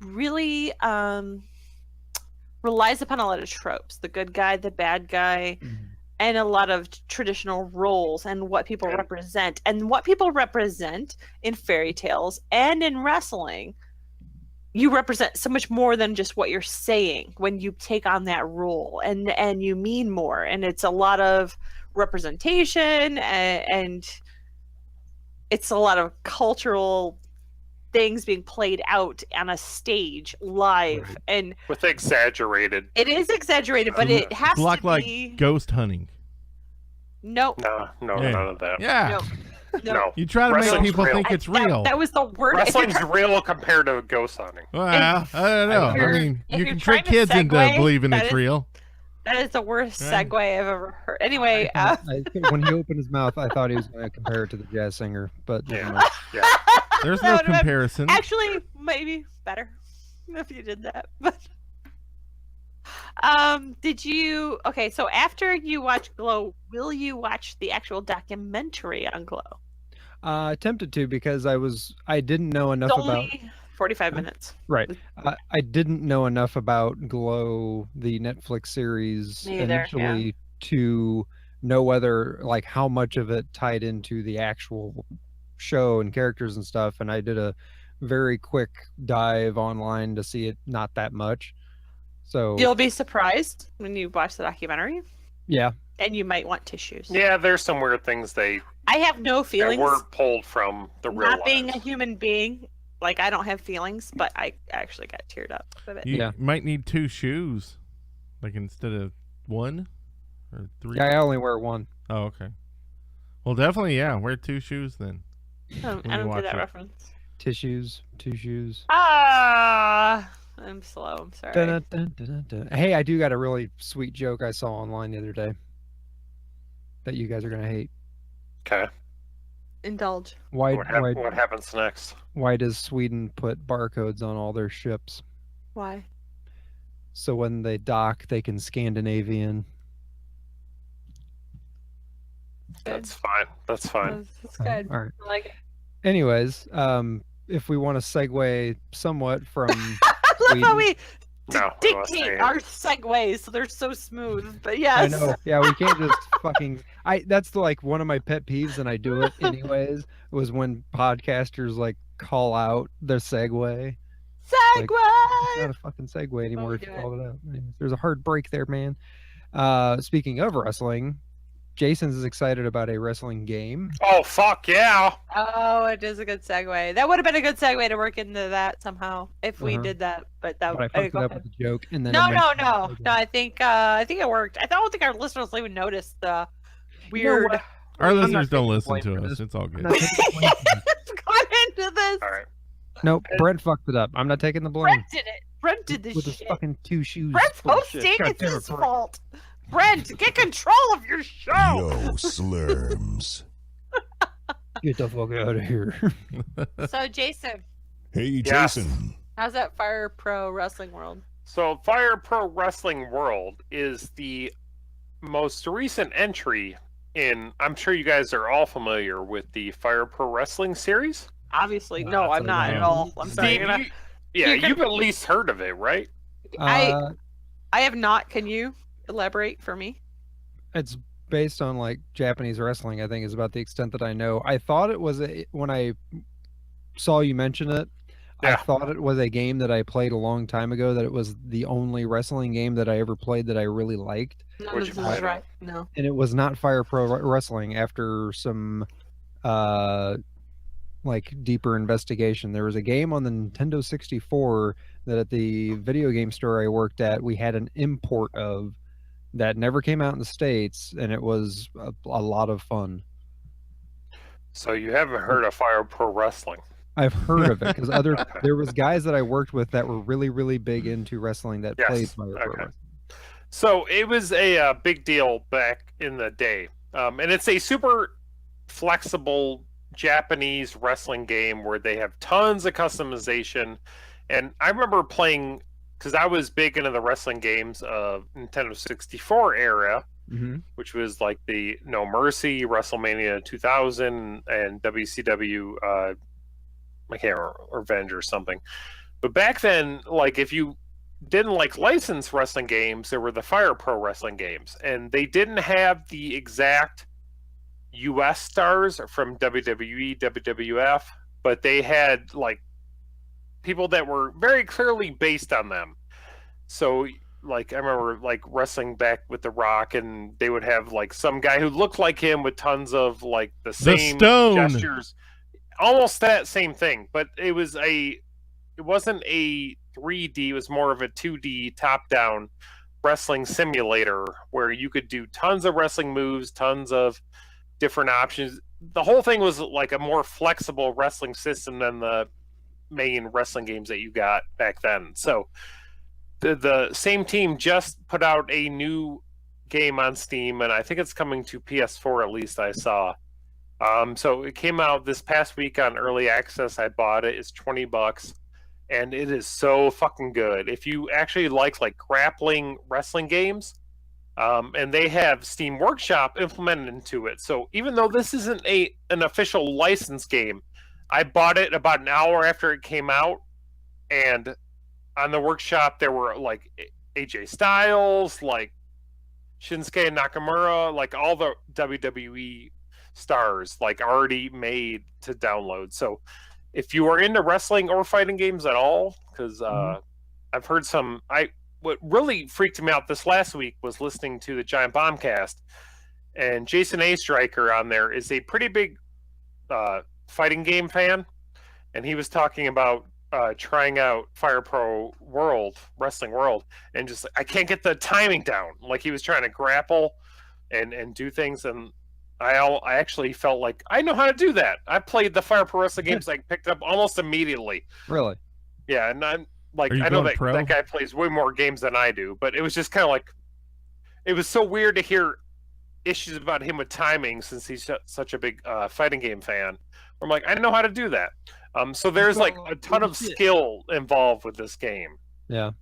Speaker 12: really relies upon a lot of tropes, the good guy, the bad guy, and a lot of traditional roles and what people represent. And what people represent in fairy tales and in wrestling, you represent so much more than just what you're saying when you take on that role, and you mean more, and it's a lot of representation, and it's a lot of cultural things being played out on a stage live, and
Speaker 9: with exaggerated.
Speaker 12: It is exaggerated, but it has to be
Speaker 10: like ghost hunting.
Speaker 12: Nope.
Speaker 9: No, none of that.
Speaker 10: Yeah.
Speaker 12: No.
Speaker 10: You try to make people think it's real.
Speaker 12: That was the word.
Speaker 9: Wrestling's real compared to ghost hunting.
Speaker 10: Well, I don't know. I mean, you can trick kids into believing it's real.
Speaker 12: That is the worst segue I've ever heard. Anyway,
Speaker 11: when he opened his mouth, I thought he was going to compare it to the jazz singer, but
Speaker 10: there's no comparison.
Speaker 12: Actually, maybe better if you did that. But did you? Okay, so after you watch Glow, will you watch the actual documentary on Glow?
Speaker 11: Tempted to, because I didn't know enough about
Speaker 12: 45 minutes.
Speaker 11: Right. I didn't know enough about Glow, the Netflix series, initially to know whether, like, how much of it tied into the actual show and characters and stuff. And I did a very quick dive online to see it not that much. So
Speaker 12: you'll be surprised when you watch the documentary.
Speaker 11: Yeah.
Speaker 12: And you might want tissues.
Speaker 9: Yeah, there's some weird things I
Speaker 12: have no feelings.
Speaker 9: Were pulled from the real lives.
Speaker 12: Not being a human being. Like, I don't have feelings, but I actually got teared up with it.
Speaker 10: You might need 2 shoes, like instead of 1 or 3.
Speaker 11: Yeah, I only wear 1.
Speaker 10: Oh, okay. Well, definitely, wear 2 shoes then.
Speaker 12: I don't get that reference.
Speaker 11: Tissues, two shoes.
Speaker 12: Ah, I'm slow. I'm sorry.
Speaker 11: Dun, dun, dun, dun, dun. Hey, I do got a really sweet joke I saw online the other day that you guys are gonna hate.
Speaker 9: Okay.
Speaker 12: Indulge.
Speaker 9: What happens next?
Speaker 11: Why does Sweden put barcodes on all their ships?
Speaker 12: Why?
Speaker 11: So when they dock, they can Scandinavian.
Speaker 9: That's fine. That's fine.
Speaker 12: That's good.
Speaker 11: All right.
Speaker 12: I like it.
Speaker 11: Anyways, if we want to segue somewhat from
Speaker 12: I love how we
Speaker 9: No,
Speaker 12: dictate our segues, so they're so smooth. But yes,
Speaker 11: I know. Yeah, we can't just fucking. That's like one of my pet peeves, and I do it anyways. Was when podcasters like call out their segue.
Speaker 12: Segue.
Speaker 11: Like, it's not a fucking segue anymore. If you called it out. Anyways, there's a hard break there, man. Speaking of wrestling, Jason's is excited about a wrestling game.
Speaker 9: Oh fuck yeah!
Speaker 12: Oh, it is a good segue. That would have been a good segue to work into that somehow if we did that. But that
Speaker 11: But I fucked it up with the joke, and then
Speaker 12: no. I think it worked. I don't think our listeners will even notice the weird.
Speaker 10: Our listeners don't listen to us. It's all good.
Speaker 12: Gone into this.
Speaker 9: All right.
Speaker 11: Nope, Brent fucked it up. I'm not taking the blame.
Speaker 12: Brent did it. Brent did this
Speaker 11: with
Speaker 12: shit.
Speaker 11: his fucking two shoes.
Speaker 12: Brent's
Speaker 11: full of
Speaker 12: hosting.
Speaker 11: shit. God
Speaker 12: It's
Speaker 11: damn it,
Speaker 12: his
Speaker 11: Brent.
Speaker 12: fault. Brent, get control of your show.
Speaker 6: Yo, Slurms.
Speaker 11: Get the fuck out of here.
Speaker 12: So, Jason,
Speaker 6: Hey,
Speaker 9: Yes.
Speaker 6: Jason.
Speaker 12: how's that Fire Pro Wrestling World?
Speaker 9: So, Fire Pro Wrestling World is the most recent entry in. I'm sure you guys are all familiar with the Fire Pro Wrestling series.
Speaker 12: Obviously, no, I'm not at all. I'm sorry.
Speaker 9: Steve, you've at least heard of it, right?
Speaker 12: I have not. Can you elaborate for me?
Speaker 11: It's based on like Japanese wrestling, I think, is about the extent that I know. I thought it was when I saw you mention it, I thought it was a game that I played a long time ago, that it was the only wrestling game that I ever played that I really liked.
Speaker 12: No, this is right. No.
Speaker 11: And it was not Fire Pro Wrestling. After some like deeper investigation, there was a game on the Nintendo 64 that at the video game store I worked at, we had an import of that never came out in the States, and it was a lot of fun.
Speaker 9: So you haven't heard of Fire Pro Wrestling?
Speaker 11: I've heard of it because there was guys that I worked with that were really, really big into wrestling that played Fire Pro Wrestling.
Speaker 9: So it was a big deal back in the day, and it's a super flexible Japanese wrestling game where they have tons of customization. And I remember playing, because I was big into the wrestling games of Nintendo 64 era, which was like the No Mercy, WrestleMania 2000, and WCW, I can't remember, Revenge or something. But back then, like if you didn't like licensed wrestling games, there were the Fire Pro Wrestling games, and they didn't have the exact US stars from WWE, WWF, but they had like people that were very clearly based on them. So like I remember like wrestling back with The Rock, and they would have like some guy who looked like him with tons of like the same gestures, almost that same thing, but it wasn't a 3D, it was more of a 2D top down wrestling simulator where you could do tons of wrestling moves, tons of different options. The whole thing was like a more flexible wrestling system than the main wrestling games that you got back then. So the same team just put out a new game on Steam, and I think it's coming to PS4 at least, I saw. So it came out this past week on early access. I bought it. It's $20, and it is so fucking good. If you actually like grappling wrestling games, and they have Steam Workshop implemented into it. So even though this isn't an official license game, I bought it about an hour after it came out, and on the workshop there were like AJ Styles, like Shinsuke Nakamura, like all the WWE stars like already made to download. So if you are into wrestling or fighting games at all, because I've heard what really freaked me out this last week was listening to the Giant Bombcast, and Jason A. Striker on there is a pretty big fighting game fan, and he was talking about trying out Fire Pro Wrestling World, and just I can't get the timing down. Like he was trying to grapple and do things, and I actually felt like I know how to do that. I played the Fire Pro Wrestling games, like picked up almost immediately.
Speaker 11: Really?
Speaker 9: Yeah, and I'm like,
Speaker 10: Are you
Speaker 9: I know
Speaker 10: going pro?
Speaker 9: that guy plays way more games than I do, but it was just kind of like, it was so weird to hear issues about him with timing since he's such a big fighting game fan. I'm like, I know how to do that. So there's like a ton of skill involved with this game.
Speaker 11: Yeah.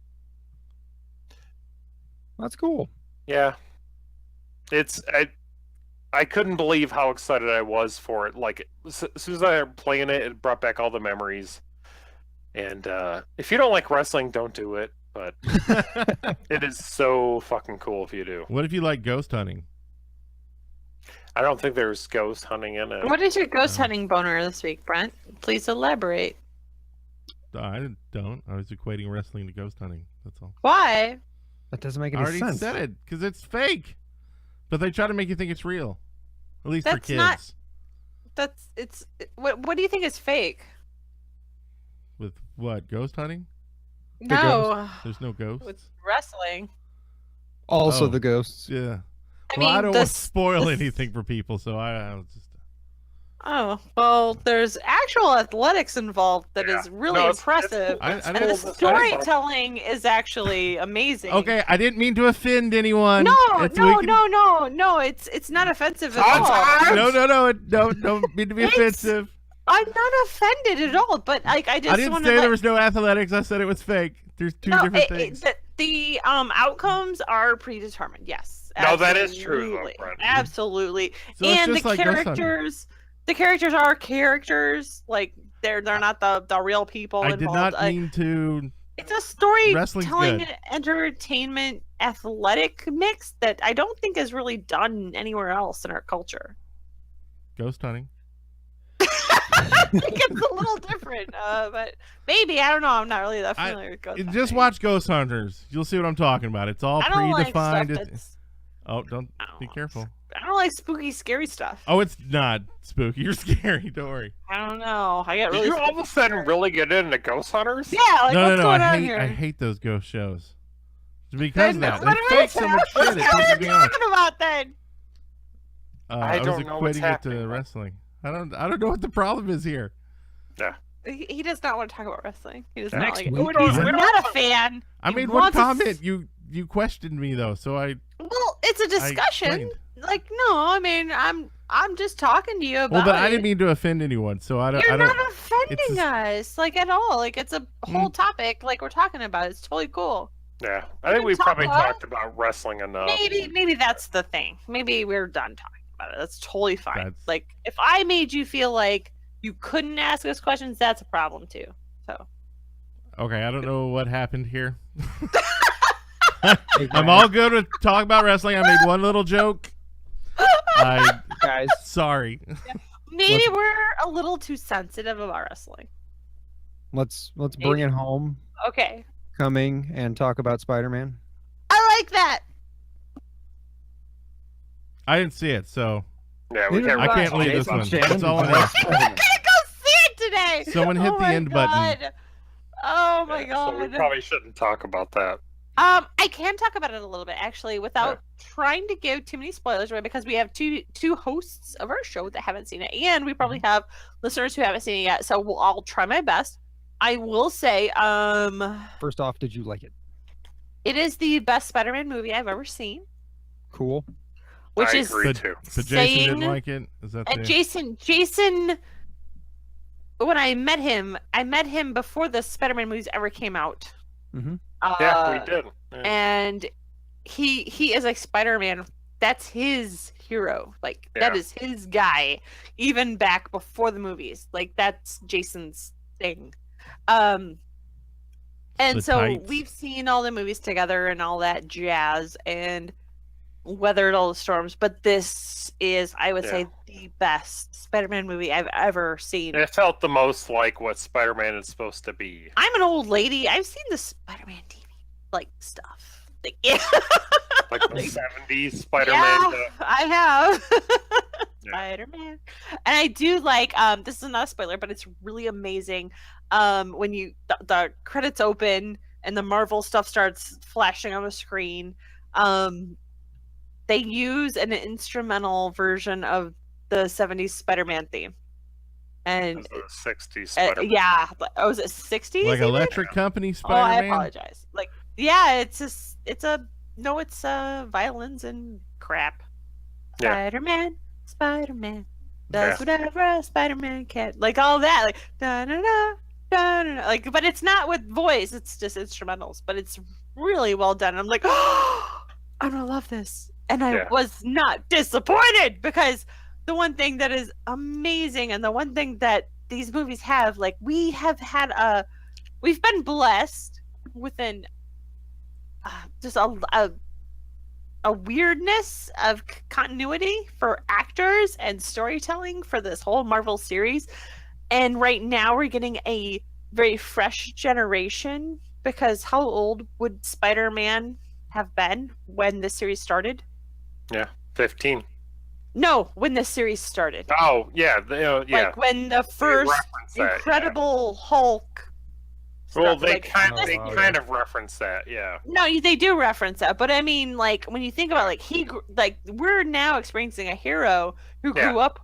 Speaker 11: That's cool.
Speaker 9: Yeah. I couldn't believe how excited I was for it. Like, as soon as I started playing it, it brought back all the memories. And if you don't like wrestling, don't do it. But it is so fucking cool if you do.
Speaker 10: What if you like ghost hunting?
Speaker 9: I don't think there's ghost hunting in it.
Speaker 12: What is your ghost hunting boner this week, Brent? Please elaborate.
Speaker 10: I don't. I was equating wrestling to ghost hunting. That's all.
Speaker 12: Why?
Speaker 11: That doesn't make
Speaker 10: I
Speaker 11: any
Speaker 10: already
Speaker 11: sense.
Speaker 10: said it because it's fake. But they try to make you think it's real. At least for
Speaker 12: That's
Speaker 10: kids.
Speaker 12: What do you think is fake?
Speaker 10: With what? Ghost hunting?
Speaker 12: No.
Speaker 10: There's no ghosts.
Speaker 12: With wrestling.
Speaker 11: Also
Speaker 10: Oh,
Speaker 11: the ghosts.
Speaker 10: Yeah.
Speaker 12: I
Speaker 10: Well,
Speaker 12: mean,
Speaker 10: I don't want to spoil anything for people, so I was just.
Speaker 12: Oh, well, there's actual athletics involved that is really impressive.
Speaker 10: I
Speaker 12: and
Speaker 10: don't-
Speaker 12: the storytelling is actually amazing.
Speaker 10: Okay, I didn't mean to offend anyone.
Speaker 12: No,
Speaker 10: It's
Speaker 12: no,
Speaker 10: weekend-
Speaker 12: no, it's not offensive at all.
Speaker 10: No, don't mean to be offensive.
Speaker 12: I'm not offended at all, but like I just
Speaker 10: I didn't
Speaker 12: want
Speaker 10: say
Speaker 12: to
Speaker 10: there was no athletics. I said it was fake. There's two different things.
Speaker 12: The outcomes are predetermined. Yes.
Speaker 9: No, that is true, though,
Speaker 12: Absolutely.
Speaker 9: Brent.
Speaker 12: Absolutely.
Speaker 10: So it's
Speaker 12: And
Speaker 10: just
Speaker 12: the
Speaker 10: like Ghost Hunter.
Speaker 12: characters are characters. Like they're not the real people
Speaker 10: I
Speaker 12: involved.
Speaker 10: did not mean to.
Speaker 12: It's a
Speaker 10: Wrestling's
Speaker 12: storytelling,
Speaker 10: good.
Speaker 12: entertainment, athletic mix that I don't think is really done anywhere else in our culture.
Speaker 10: Ghost hunting.
Speaker 12: I think it's a little different, but maybe I don't know. I'm not really that familiar with Ghost
Speaker 10: Just
Speaker 12: hunting.
Speaker 10: watch Ghost Hunters. You'll see what I'm talking about. It's all
Speaker 12: I don't like
Speaker 10: predefined.
Speaker 12: stuff that's-
Speaker 10: Oh, don't be careful.
Speaker 12: I don't like spooky, scary stuff.
Speaker 10: Oh, it's not spooky. You're scary. Don't worry.
Speaker 12: I don't know. I get
Speaker 9: Did
Speaker 12: really.
Speaker 9: you all of a sudden really get into Ghost Hunters?
Speaker 12: Yeah, like
Speaker 10: no,
Speaker 12: what's going on
Speaker 10: I
Speaker 12: here?
Speaker 10: hate those ghost shows. Because of that,
Speaker 12: What
Speaker 10: they
Speaker 12: are we
Speaker 10: fake so much shit. It
Speaker 12: What are
Speaker 10: pisses
Speaker 12: we
Speaker 10: me off.
Speaker 12: talking about then?
Speaker 10: I was
Speaker 9: don't know what's
Speaker 10: equating it to
Speaker 9: happening.
Speaker 10: wrestling. I don't know what the problem is here.
Speaker 9: Yeah.
Speaker 12: He does not want to talk about wrestling. He does not
Speaker 11: Next
Speaker 12: like it.
Speaker 11: week,
Speaker 12: He's
Speaker 11: even.
Speaker 12: not a fan.
Speaker 10: I
Speaker 12: He
Speaker 10: made one
Speaker 12: wants to
Speaker 10: comment. You questioned me though, so I.
Speaker 12: Well, it's a discussion.
Speaker 10: explained.
Speaker 12: Like, no, I mean, I'm just talking to you about.
Speaker 10: Well, but I
Speaker 12: it.
Speaker 10: didn't mean to offend anyone, so I don't.
Speaker 12: You're
Speaker 10: I don't.
Speaker 12: not offending us, like at all. Like it's a whole topic, like we're talking about. It's totally cool.
Speaker 9: Yeah. I think we probably talked about wrestling enough.
Speaker 12: Maybe that's the thing. Maybe we're done talking about it. That's totally fine.
Speaker 10: That's-
Speaker 12: Like if I made you feel like you couldn't ask us questions, that's a problem too. So
Speaker 10: Okay, I don't know what happened here. I'm all good with talk about wrestling. I made one little joke.
Speaker 11: Guys,
Speaker 10: Sorry.
Speaker 12: maybe we're a little too sensitive about wrestling.
Speaker 11: let's bring it home.
Speaker 12: Okay.
Speaker 11: Coming and talk about Spider-Man.
Speaker 12: I like that.
Speaker 10: I didn't see it, so
Speaker 9: Yeah, we can't.
Speaker 10: I can't leave this one.
Speaker 11: Shannon,
Speaker 10: That's all I
Speaker 11: did
Speaker 10: know.
Speaker 11: you
Speaker 12: I'm gonna go see it today.
Speaker 10: Someone hit
Speaker 12: Oh
Speaker 10: the
Speaker 12: my
Speaker 10: end button.
Speaker 12: God. Oh my
Speaker 9: So we
Speaker 12: god.
Speaker 9: probably shouldn't talk about that.
Speaker 12: I can talk about it a little bit actually without trying to give too many spoilers away because we have two hosts of our show that haven't seen it and we probably have listeners who haven't seen it yet. So I'll try my best. I will say,
Speaker 11: First off, did you like it?
Speaker 12: it is the best Spider-Man movie I've ever seen,
Speaker 11: Cool.
Speaker 12: which
Speaker 9: I
Speaker 12: is
Speaker 9: agree
Speaker 10: But,
Speaker 9: too.
Speaker 10: but Jason didn't
Speaker 12: Saying-
Speaker 10: like it. Is that
Speaker 12: and
Speaker 10: the...
Speaker 12: Jason. When I met him before the Spider-Man movies ever came out.
Speaker 11: Mhm.
Speaker 9: Yeah, we did. Yeah.
Speaker 12: And he is like Spider-Man. That's his hero. Like that
Speaker 9: Yeah.
Speaker 12: is his guy. Even back before the movies. Like that's Jason's thing. And
Speaker 10: The
Speaker 12: so
Speaker 10: tights.
Speaker 12: we've seen all the movies together and all that jazz and weathered all the storms. But this is, I would say, the best Spider-Man movie I've ever seen.
Speaker 9: It felt the most like what Spider-Man is supposed to be.
Speaker 12: I'm an old lady. I've seen the Spider-Man TV like stuff. Like, yeah.
Speaker 9: Like the 70s Spider-Man.
Speaker 12: Yeah, I have.
Speaker 9: Yeah.
Speaker 12: Spider-Man. And I do like this is not a spoiler, but it's really amazing when you the credits open and the Marvel stuff starts flashing on the screen. they use an instrumental version of the 70s Spider-Man theme. And
Speaker 9: the 60s Spider-Man.
Speaker 12: yeah, oh, was it 60s?
Speaker 10: Like
Speaker 12: even?
Speaker 10: Electric Company
Speaker 12: Oh,
Speaker 10: Spider-Man?
Speaker 12: I apologize. Like, yeah, it's violins and crap.
Speaker 9: Yeah.
Speaker 12: Spider-Man does whatever a Spider-Man can. Like all that, like da da da da da. Like, but it's not with voice. It's just instrumentals. But it's really well done. I'm like, oh, I'm gonna love this, and I was not disappointed because the one thing that is amazing, and the one thing that these movies have, like we've been blessed with just a weirdness of continuity for actors and storytelling for this whole Marvel series. And right now we're getting a very fresh generation, because how old would Spider-Man have been when this series started?
Speaker 9: Yeah, 15.
Speaker 12: No, when this series started.
Speaker 9: Oh, yeah.
Speaker 12: Like when the first Incredible Hulk.
Speaker 9: Well, they kind of reference that, yeah.
Speaker 12: No, they do reference that, but I mean, like when you think about we're now experiencing a hero who grew up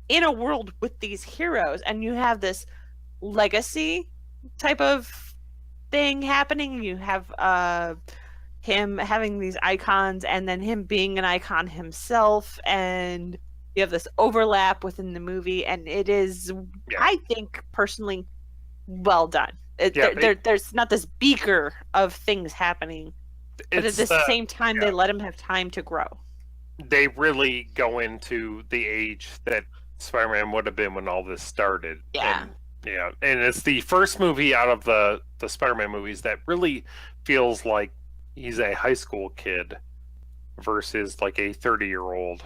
Speaker 12: in a world with these heroes, and you have this legacy type of thing happening. You have him having these icons, and then him being an icon himself, and you have this overlap within the movie, and it is, I think, personally, well done. There's not this beaker of things happening, but at the same time, they let him have time to grow.
Speaker 9: They really go into the age that Spider-Man would have been when all this started.
Speaker 12: Yeah.
Speaker 9: And it's the first movie out of the Spider-Man movies that really feels like he's a high school kid versus like a 30-year-old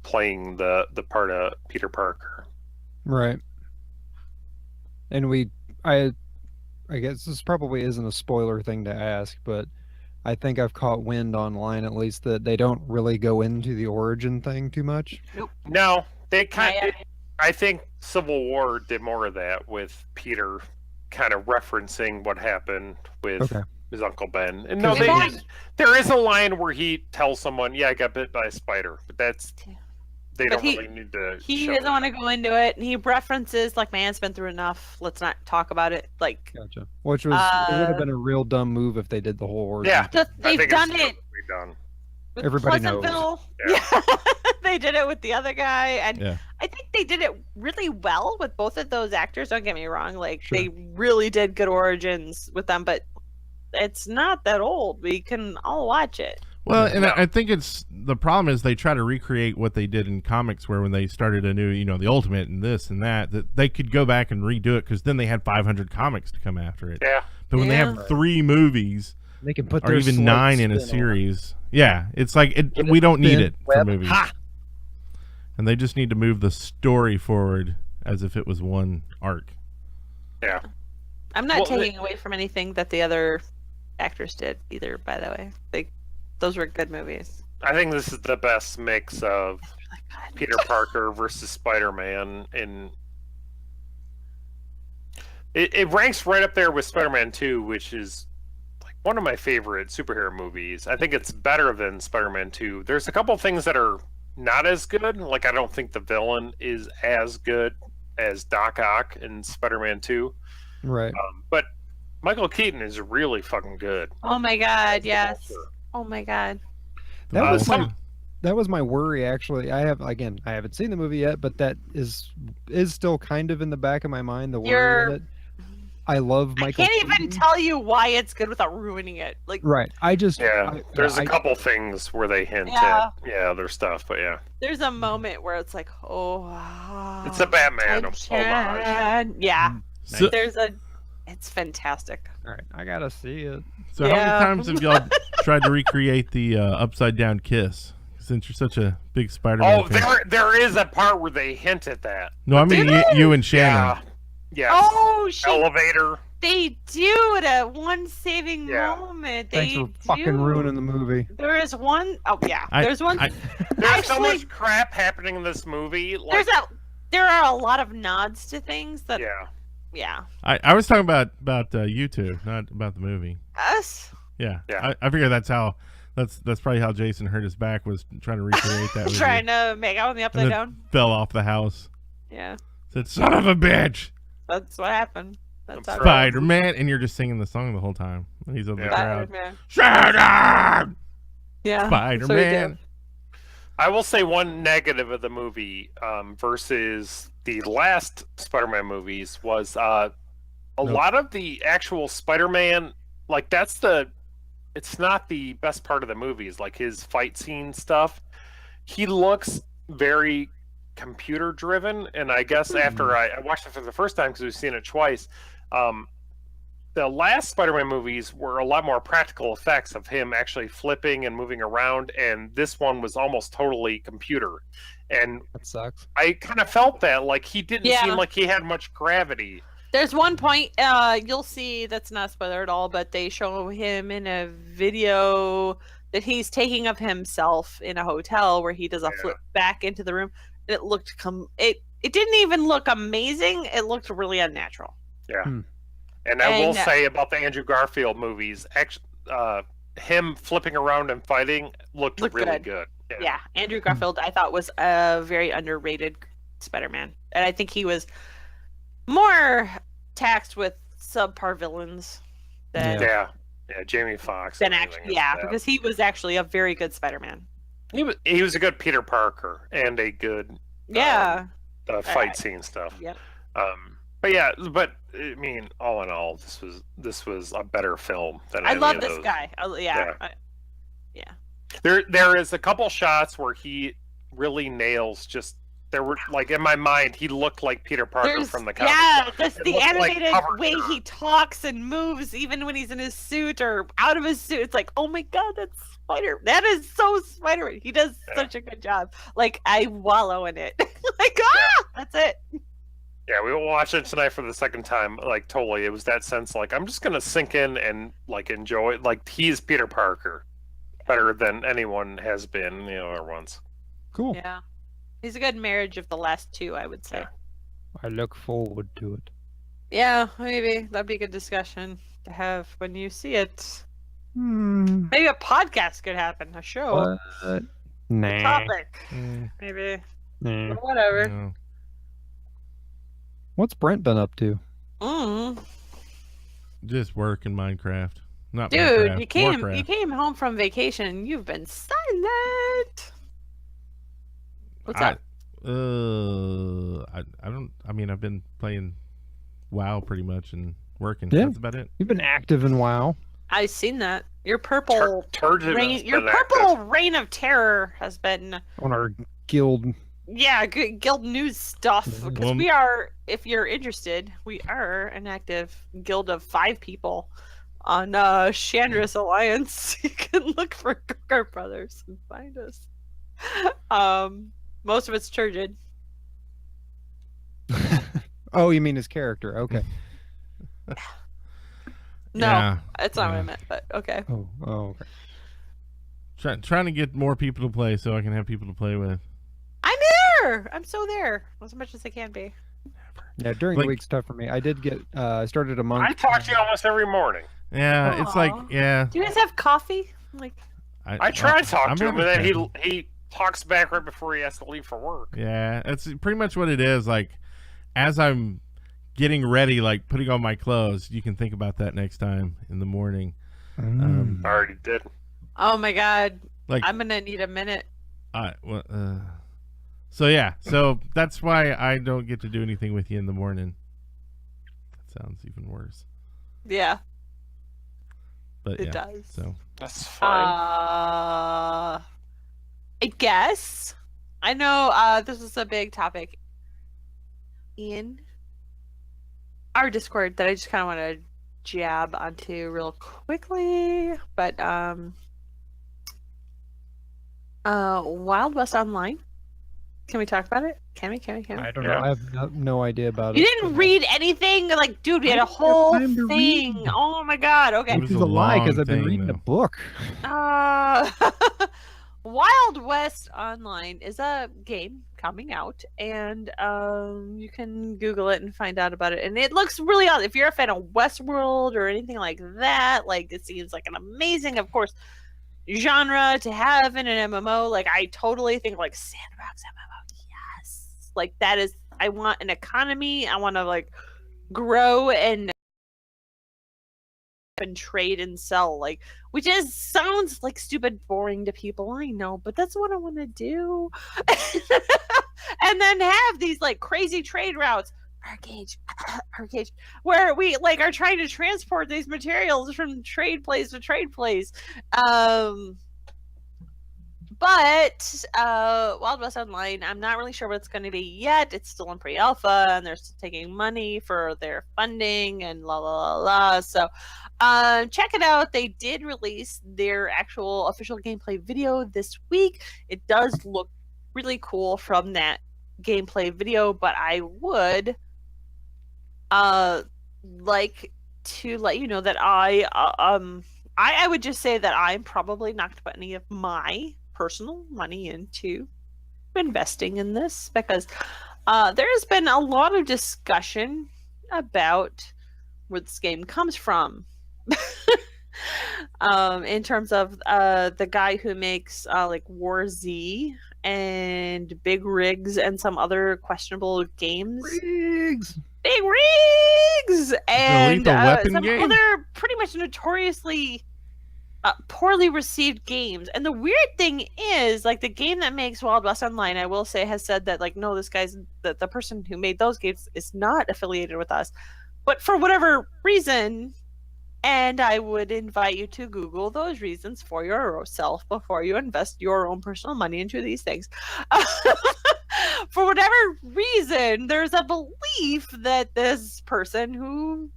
Speaker 9: playing the part of Peter Parker.
Speaker 11: Right. And I guess this probably isn't a spoiler thing to ask, but I think I've caught wind online, at least, that they don't really go into the origin thing too much.
Speaker 12: Nope.
Speaker 9: No, they I think Civil War did more of that, with Peter kind of referencing what happened with his Uncle Ben. And there is a line where he tells someone, "Yeah, I got bit by a spider," but they don't really need to.
Speaker 12: He doesn't want to go into it, and he references like, "Man's been through enough. Let's not talk about it." Like,
Speaker 11: gotcha. Which was it would have been a real dumb move if they did the whole origin.
Speaker 9: Yeah,
Speaker 12: they've done it. With
Speaker 11: Everybody
Speaker 12: Pleasantville.
Speaker 9: knows.
Speaker 12: Yeah. They did it with the other guy, and
Speaker 10: Yeah.
Speaker 12: I think they did it really well with both of those actors. Don't get me wrong; like they really did good origins with them, but it's not that old. We can all watch it.
Speaker 10: Well, and I think the problem is they try to recreate what they did in comics, where when they started a new, the Ultimate and this and that they could go back and redo it, because then they had 500 comics to come after it.
Speaker 9: Yeah.
Speaker 10: But when they have 3 movies,
Speaker 11: they can put
Speaker 10: or even 9 in a series, it's like we don't need it for movies. And they just need to move the story forward as if it was one arc.
Speaker 9: Yeah.
Speaker 12: I'm not taking away from anything that the other actors did either, by the way. Those were good movies.
Speaker 9: I think this is the best mix of Peter Parker versus Spider-Man, and it ranks right up there with Spider-Man 2, which is like one of my favorite superhero movies. I think it's better than Spider-Man 2. There's a couple things that are not as good. Like, I don't think the villain is as good as Doc Ock in Spider-Man 2.
Speaker 11: Right.
Speaker 9: But Michael Keaton is really fucking good.
Speaker 12: Oh my god, yes. Oh my god.
Speaker 11: That was my worry, actually. I haven't seen the movie yet, but that is still kind of in the back of my mind, the worry of it. I love Michael
Speaker 12: I can't
Speaker 11: Keaton.
Speaker 12: even tell you why it's good without ruining it. Like,
Speaker 11: right.
Speaker 9: There's a couple things where they hint at other stuff, but
Speaker 12: there's a moment where it's like,
Speaker 9: it's a Batman homage.
Speaker 12: Yeah.
Speaker 10: So,
Speaker 12: it's fantastic.
Speaker 11: All right, I gotta see it.
Speaker 10: So how many times have y'all tried to recreate the upside down kiss? Since you're such a big Spider-Man fan.
Speaker 9: there is a part where they hint at that.
Speaker 10: No, I mean you and Shannon.
Speaker 9: Yeah.
Speaker 12: Oh,
Speaker 9: elevator.
Speaker 12: They do it at one saving moment.
Speaker 11: Thanks for fucking ruining the movie.
Speaker 12: There is one. Oh yeah, there's one.
Speaker 9: There's so much crap happening in this movie. Like,
Speaker 12: there are a lot of nods to things that. Yeah.
Speaker 10: I was talking about you two, not about the movie.
Speaker 12: Us.
Speaker 10: Yeah. I figure that's how That's probably how Jason hurt his back, was trying to recreate that.
Speaker 12: Trying to make out on the upside down.
Speaker 10: Fell off the house.
Speaker 12: Yeah.
Speaker 10: Said, "Son of a bitch."
Speaker 12: That's what happened. That's how
Speaker 10: Spider-Man, and you're just singing the song the whole time. He's on the crowd.
Speaker 12: Shannon! Yeah.
Speaker 10: Spider-Man.
Speaker 9: I will say one negative of the movie versus the last Spider-Man movies was a lot of the actual Spider-Man, like it's not the best part of the movies, like his fight scene stuff. He looks very computer driven, and I guess after I watched it for the first time because we've seen it twice, the last Spider-Man movies were a lot more practical effects of him actually flipping and moving around, and this one was almost totally computer. And
Speaker 11: that sucks.
Speaker 9: I kind of felt that, like, he didn't seem like he had much gravity.
Speaker 12: There's one point you'll see that's not a spoiler at all, but they show him in a video that he's taking of himself in a hotel where he does a flip back into the room. It looked it didn't even look amazing. It looked really unnatural.
Speaker 9: Yeah. And I will say about the Andrew Garfield movies, him flipping around and fighting looked really good.
Speaker 12: Yeah, Andrew Garfield I thought was a very underrated Spider-Man. And I think he was more taxed with subpar villains than
Speaker 9: Jamie Foxx.
Speaker 12: Because he was actually a very good Spider-Man.
Speaker 9: He was a good Peter Parker and a good fight scene stuff.
Speaker 12: Yep.
Speaker 9: But I mean, all in all, this was a better film than
Speaker 12: I
Speaker 9: any
Speaker 12: love
Speaker 9: of
Speaker 12: this
Speaker 9: those.
Speaker 12: guy.
Speaker 9: There is a couple shots where he really nails just. There were, like, in my mind, he looked like Peter Parker from the comic.
Speaker 12: Yeah, that's the animated way he talks and moves, even when he's in his suit or out of his suit. It's like, oh my god, that's Spider. That is so Spider-Man. He does such a good job. Like, I wallow in it. Like, that's it.
Speaker 9: Yeah, we will watch it tonight for the second time. Like, totally, it was that sense. Like, I'm just gonna sink in and like enjoy it. Like, he's Peter Parker, better than anyone has been, or once.
Speaker 11: Cool.
Speaker 12: Yeah. He's a good marriage of the last two, I would say.
Speaker 9: Yeah.
Speaker 11: I look forward to it.
Speaker 12: Yeah, maybe that'd be a good discussion to have when you see it. Maybe a podcast could happen, a show.
Speaker 11: Nah.
Speaker 12: A topic. Maybe. Or whatever.
Speaker 10: No.
Speaker 11: What's Brent been up to?
Speaker 10: Just work in Minecraft. Not
Speaker 12: Dude,
Speaker 10: Minecraft,
Speaker 12: you came home from vacation and you've been silent. What's up?
Speaker 10: I don't. I mean, I've been playing WoW pretty much and working.
Speaker 11: Yeah.
Speaker 10: That's about it.
Speaker 11: You've been active in WoW.
Speaker 12: I've seen that. Your purple reign of terror has been
Speaker 11: On our guild.
Speaker 12: Yeah, guild news stuff. Because we are, if you're interested, we are an active guild of 5 people on Chandra's Alliance. You can look for Kart Brothers and find us. Most of it's turgid.
Speaker 11: Oh, you mean his character? Okay.
Speaker 12: No, that's not what I meant. But okay.
Speaker 11: Oh, okay.
Speaker 10: Trying to get more people to play so I can have people to play with.
Speaker 12: I'm there. I'm so there as much as I can be.
Speaker 11: Yeah, during the week's tough for me. I did get started a month.
Speaker 9: I talk to you almost every morning.
Speaker 10: Yeah, it's like
Speaker 12: Do you guys have coffee? Like,
Speaker 9: I try to talk to him, and then he talks back right before he has to leave for work.
Speaker 10: Yeah, that's pretty much what it is. Like, as I'm getting ready, like putting on my clothes, you can think about that next time in the morning.
Speaker 9: I already did.
Speaker 12: Oh my god!
Speaker 10: Like,
Speaker 12: I'm gonna need a minute.
Speaker 10: So that's why I don't get to do anything with you in the morning. That sounds even worse.
Speaker 12: Yeah.
Speaker 10: But
Speaker 12: it does.
Speaker 10: So
Speaker 9: that's fine.
Speaker 12: I guess. I know this is a big topic in our Discord that I just kind of want to jab onto real quickly. But Wild West Online. Can we talk about it? Can we?
Speaker 11: I don't know. I have no idea about
Speaker 12: it.
Speaker 11: You
Speaker 12: didn't read anything? Like, dude, we had a whole thing. Oh my god. Okay.
Speaker 11: Which is a lie because I've been reading a book.
Speaker 12: Wild West Online is a game coming out, and you can Google it and find out about it. And it looks really awesome. If you're a fan of Westworld or anything like that, like, it seems like an amazing, of course, genre to have in an MMO. Like, I totally think like sandbox MMO, yes. Like, that is, I want an economy. I want to like grow and trade and sell, like, which is sounds like stupid boring to people, I know, but that's what I want to do. And then have these like crazy trade routes, arcade, where we like are trying to transport these materials from trade place to trade place. But Wild West Online, I'm not really sure what it's going to be yet. It's still in pre-alpha, and they're still taking money for their funding and la la la la. So check it out. They did release their actual official gameplay video this week. It does look really cool from that gameplay video, but I would like to let you know that I would just say that I'm probably not going to put any of my personal money into investing in this, because there has been a lot of discussion about where this game comes from. In terms of the guy who makes like War Z and Big Rigs and some other questionable games. Big Rigs! And some other pretty much notoriously poorly received games. And the weird thing is, like, the game that makes Wild West Online, I will say, has said that, like, no, this guy's the person who made those games is not affiliated with us. But for whatever reason, and I would invite you to Google those reasons for yourself before you invest your own personal money into these things. For whatever reason, there's a belief that this person who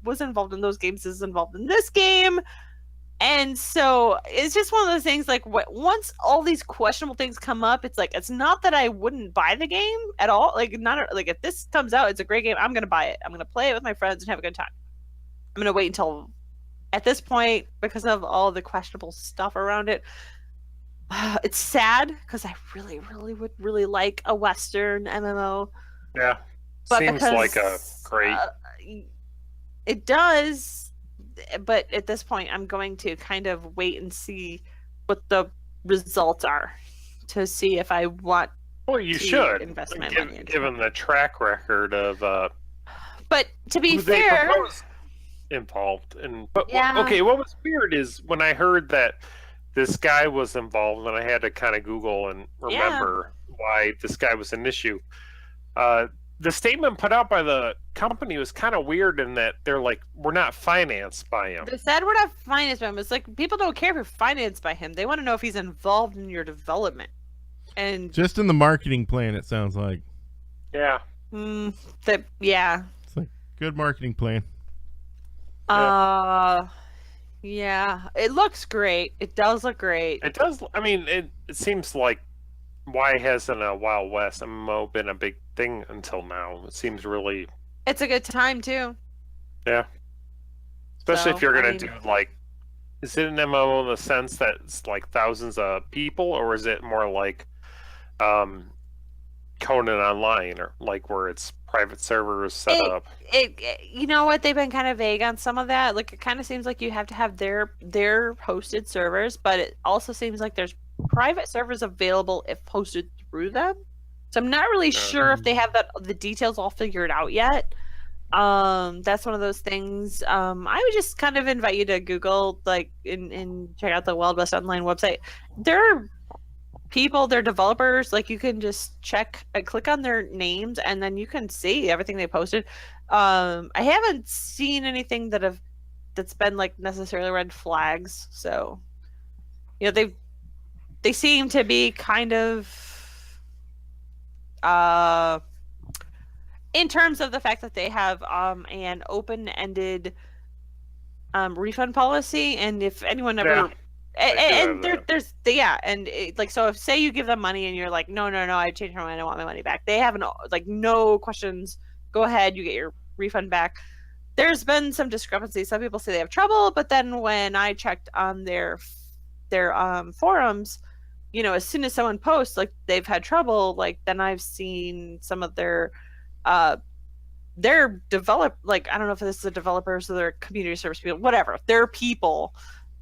Speaker 12: was involved in those games is involved in this game. And so it's just one of those things, like, once all these questionable things come up, it's like, it's not that I wouldn't buy the game at all. Like, not like, if this comes out, it's a great game, I'm going to buy it. I'm going to play it with my friends and have a good time. I'm going to wait until, at this point, because of all the questionable stuff around it, it's sad, because I really, really would really like a Western MMO.
Speaker 9: Yeah.
Speaker 12: But
Speaker 9: seems like a great...
Speaker 12: it does... But at this point, I'm going to kind of wait and see what the results are to see if I want.
Speaker 9: Well, you should
Speaker 12: invest my money into
Speaker 9: given the track record of.
Speaker 12: But to be
Speaker 9: who they
Speaker 12: fair,
Speaker 9: proposed involved, and but
Speaker 12: yeah.
Speaker 9: Okay, what was weird is when I heard that this guy was involved, and I had to kind of Google and remember why this guy was an issue. The statement put out by the company was kind of weird in that they're like, we're not financed by him.
Speaker 12: They said we're not financed by him. It's like, people don't care if you're financed by him. They want to know if he's involved in your development. And
Speaker 10: just in the marketing plan, it sounds like.
Speaker 9: Yeah.
Speaker 12: Yeah.
Speaker 10: It's like, good marketing plan.
Speaker 12: Yeah. It looks great. It does look great.
Speaker 9: It does. I mean, it seems like, why hasn't a Wild West MMO been a big thing until now? It seems really...
Speaker 12: It's a good time, too.
Speaker 9: Yeah. Especially if you're going to do, like... Is it an MMO in the sense that it's, like, thousands of people? Or is it more like Conan Online? Or, like, where it's private servers set up?
Speaker 12: You know what? They've been kind of vague on some of that. Like, it kind of seems like you have to have their hosted servers, but it also seems like there's private servers available if posted through them. So I'm not really sure if they have the details all figured out yet. That's one of those things. I would just kind of invite you to Google, like, and check out the Wild West Online website. They're developers. Like, you can just click on their names, and then you can see everything they posted. I haven't seen anything that's been like necessarily red flags. So, you know, they seem to be kind of in terms of the fact that they have an open-ended refund policy, and if anyone ever like, so if, say, you give them money and you're like, no, I changed my mind, I want my money back, they have no questions, go ahead, you get your refund back. There's been some discrepancy. Some people say they have trouble, but then when I checked on their forums, you know, as soon as someone posts like they've had trouble, like, then I've seen some of their like, I don't know if this is the developers or their community service people, whatever, their people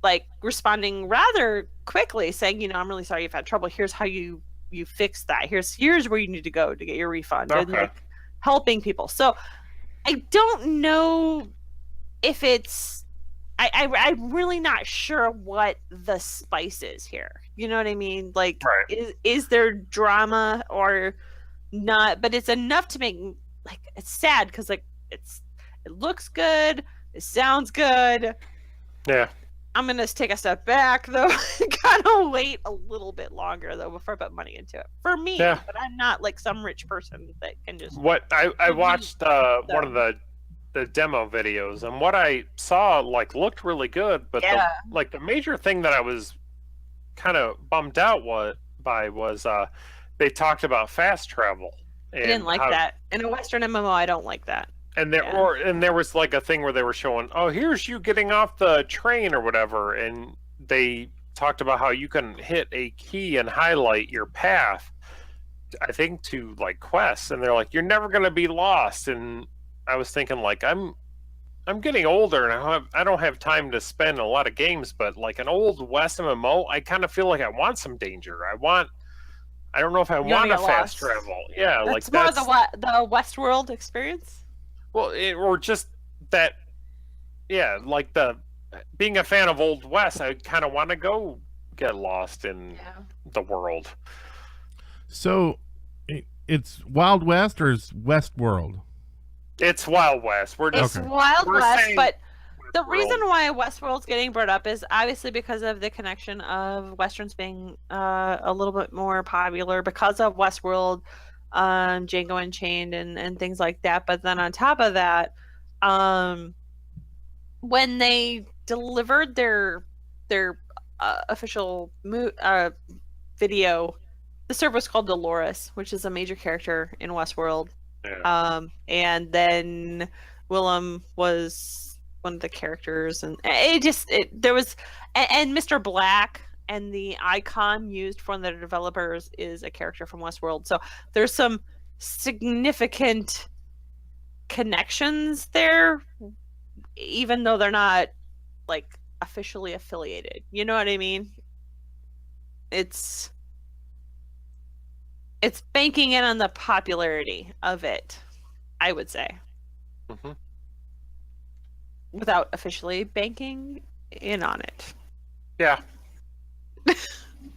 Speaker 12: like responding rather quickly, saying, you know, I'm really sorry you've had trouble. Here's how you fix that. Here's where you need to go to get your refund, and like helping people. So I don't know if it's. I'm really not sure what the spice is here. You know what I mean? Like, is there drama or not? But it's enough to make, like, it's sad because, like, it looks good, it sounds good.
Speaker 9: Yeah.
Speaker 12: I'm gonna take a step back though. Gotta wait a little bit longer though before I put money into it. For me, but I'm not like some rich person that can just.
Speaker 9: What I watched one of the demo videos, and what I saw like looked really good, but the major thing that I was kind of bummed out by was they talked about fast travel.
Speaker 12: I didn't like that in a Western MMO. I don't like that.
Speaker 9: And there was like a thing where they were showing, oh, here's you getting off the train or whatever, and they talked about how you can hit a key and highlight your path, I think, to like quests, and they're like, you're never gonna be lost. And I was thinking, like, I'm getting older and I don't have time to spend a lot of games, but like an old West MMO, I kind of feel like I want some danger. I don't know if I want to fast travel. Yeah,
Speaker 12: that's
Speaker 9: like
Speaker 12: more the Westworld experience.
Speaker 9: Well, or just that, yeah, like being a fan of Old West, I kind of want to go get lost in the world.
Speaker 10: So, it's Wild West or is Westworld?
Speaker 9: It's Wild West.
Speaker 12: It's Wild West, but the reason why Westworld's getting brought up is obviously because of the connection of Westerns being a little bit more popular because of Westworld, Django Unchained, and things like that. But then on top of that, when they delivered their official video, the server was called Dolores, which is a major character in Westworld. Yeah. And then Willem was one of the characters, and there was Mr. Black, and the icon used for the developers is a character from Westworld. So there's some significant connections there, even though they're not like officially affiliated. You know what I mean? It's banking in on the popularity of it, I would say. Mm-hmm. Without officially banking in on it.
Speaker 9: Yeah.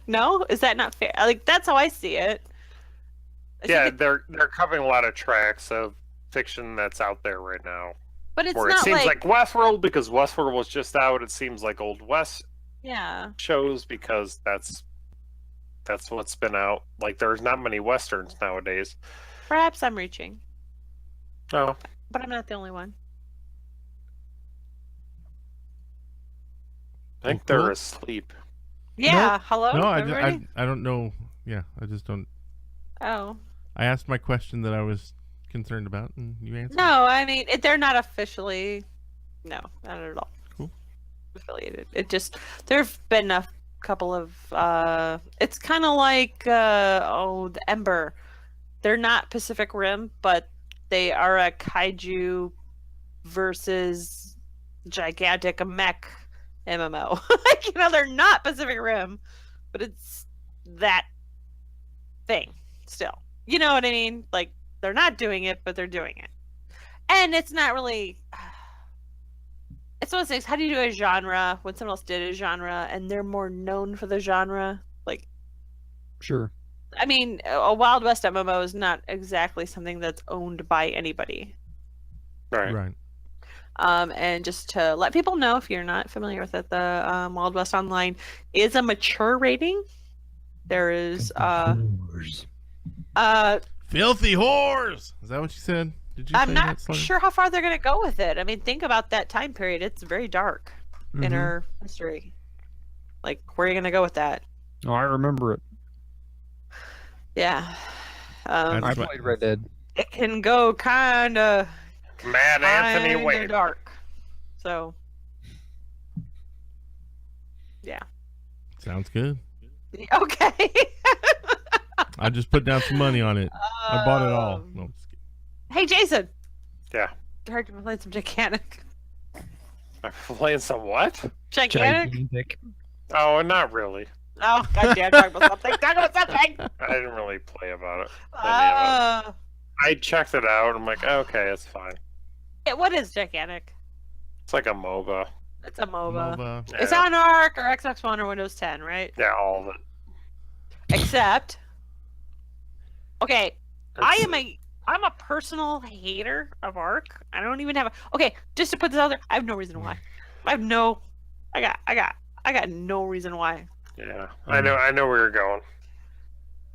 Speaker 12: No? Is that not fair? Like, that's how I see it.
Speaker 9: They're covering a lot of tracks of fiction that's out there right now.
Speaker 12: But it's
Speaker 9: where
Speaker 12: not
Speaker 9: it seems like Westworld because Westworld was just out. It seems like Old West shows because that's what's been out. Like, there's not many Westerns nowadays.
Speaker 12: Perhaps I'm reaching.
Speaker 9: Oh.
Speaker 12: But I'm not the only one.
Speaker 9: I think they're asleep.
Speaker 12: Yeah,
Speaker 10: no,
Speaker 12: hello?
Speaker 10: No, I don't know. Yeah, I just don't.
Speaker 12: Oh.
Speaker 10: I asked my question that I was concerned about, and you answered.
Speaker 12: No, I mean, they're not officially... No, not at all.
Speaker 10: Cool.
Speaker 12: Affiliated. It just... There have been a couple of it's kind of like the Ember. They're not Pacific Rim, but they are a kaiju versus gigantic mech MMO. Like, you know, they're not Pacific Rim, but it's that thing still. You know what I mean? Like, they're not doing it, but they're doing it. And it's not really... It's one of those things, how do you do a genre when someone else did a genre and they're more known for the genre? Like,
Speaker 11: sure.
Speaker 12: I mean, a Wild West MMO is not exactly something that's owned by anybody.
Speaker 9: Right.
Speaker 12: And just to let people know, if you're not familiar with it, the Wild West Online is a mature rating. There is
Speaker 10: filthy whores. Is that what you said?
Speaker 12: I'm not sure how far they're going to go with it. I mean, think about that time period. It's very dark in our history. Like, where are you going to go with that?
Speaker 11: Oh, I remember it.
Speaker 12: Yeah.
Speaker 11: I played Red Dead.
Speaker 12: It can go kind of
Speaker 9: Mad Anthony Wade.
Speaker 12: Dark. So, yeah.
Speaker 10: Sounds good.
Speaker 12: Okay.
Speaker 10: I just put down some money on it. I bought it all. No,
Speaker 12: hey, Jason.
Speaker 9: Yeah.
Speaker 12: I heard you played some Gigantic.
Speaker 9: I'm playing some what?
Speaker 12: Gigantic.
Speaker 9: Oh, not really.
Speaker 12: Oh, goddamn! Talk about something. Talk about something.
Speaker 9: I didn't really play about it. I checked it out. I'm like, okay, it's fine.
Speaker 12: What is gigantic?
Speaker 9: It's like a MOBA.
Speaker 12: It's a MOBA.
Speaker 9: Yeah.
Speaker 12: It's on Arc or Xbox One or Windows 10, right?
Speaker 9: Yeah, all of it.
Speaker 12: Except, okay, I'm a personal hater of Arc. I don't even have a. Okay, just to put this out there, I have no reason why. I got no reason why.
Speaker 9: Yeah, I know where you're going.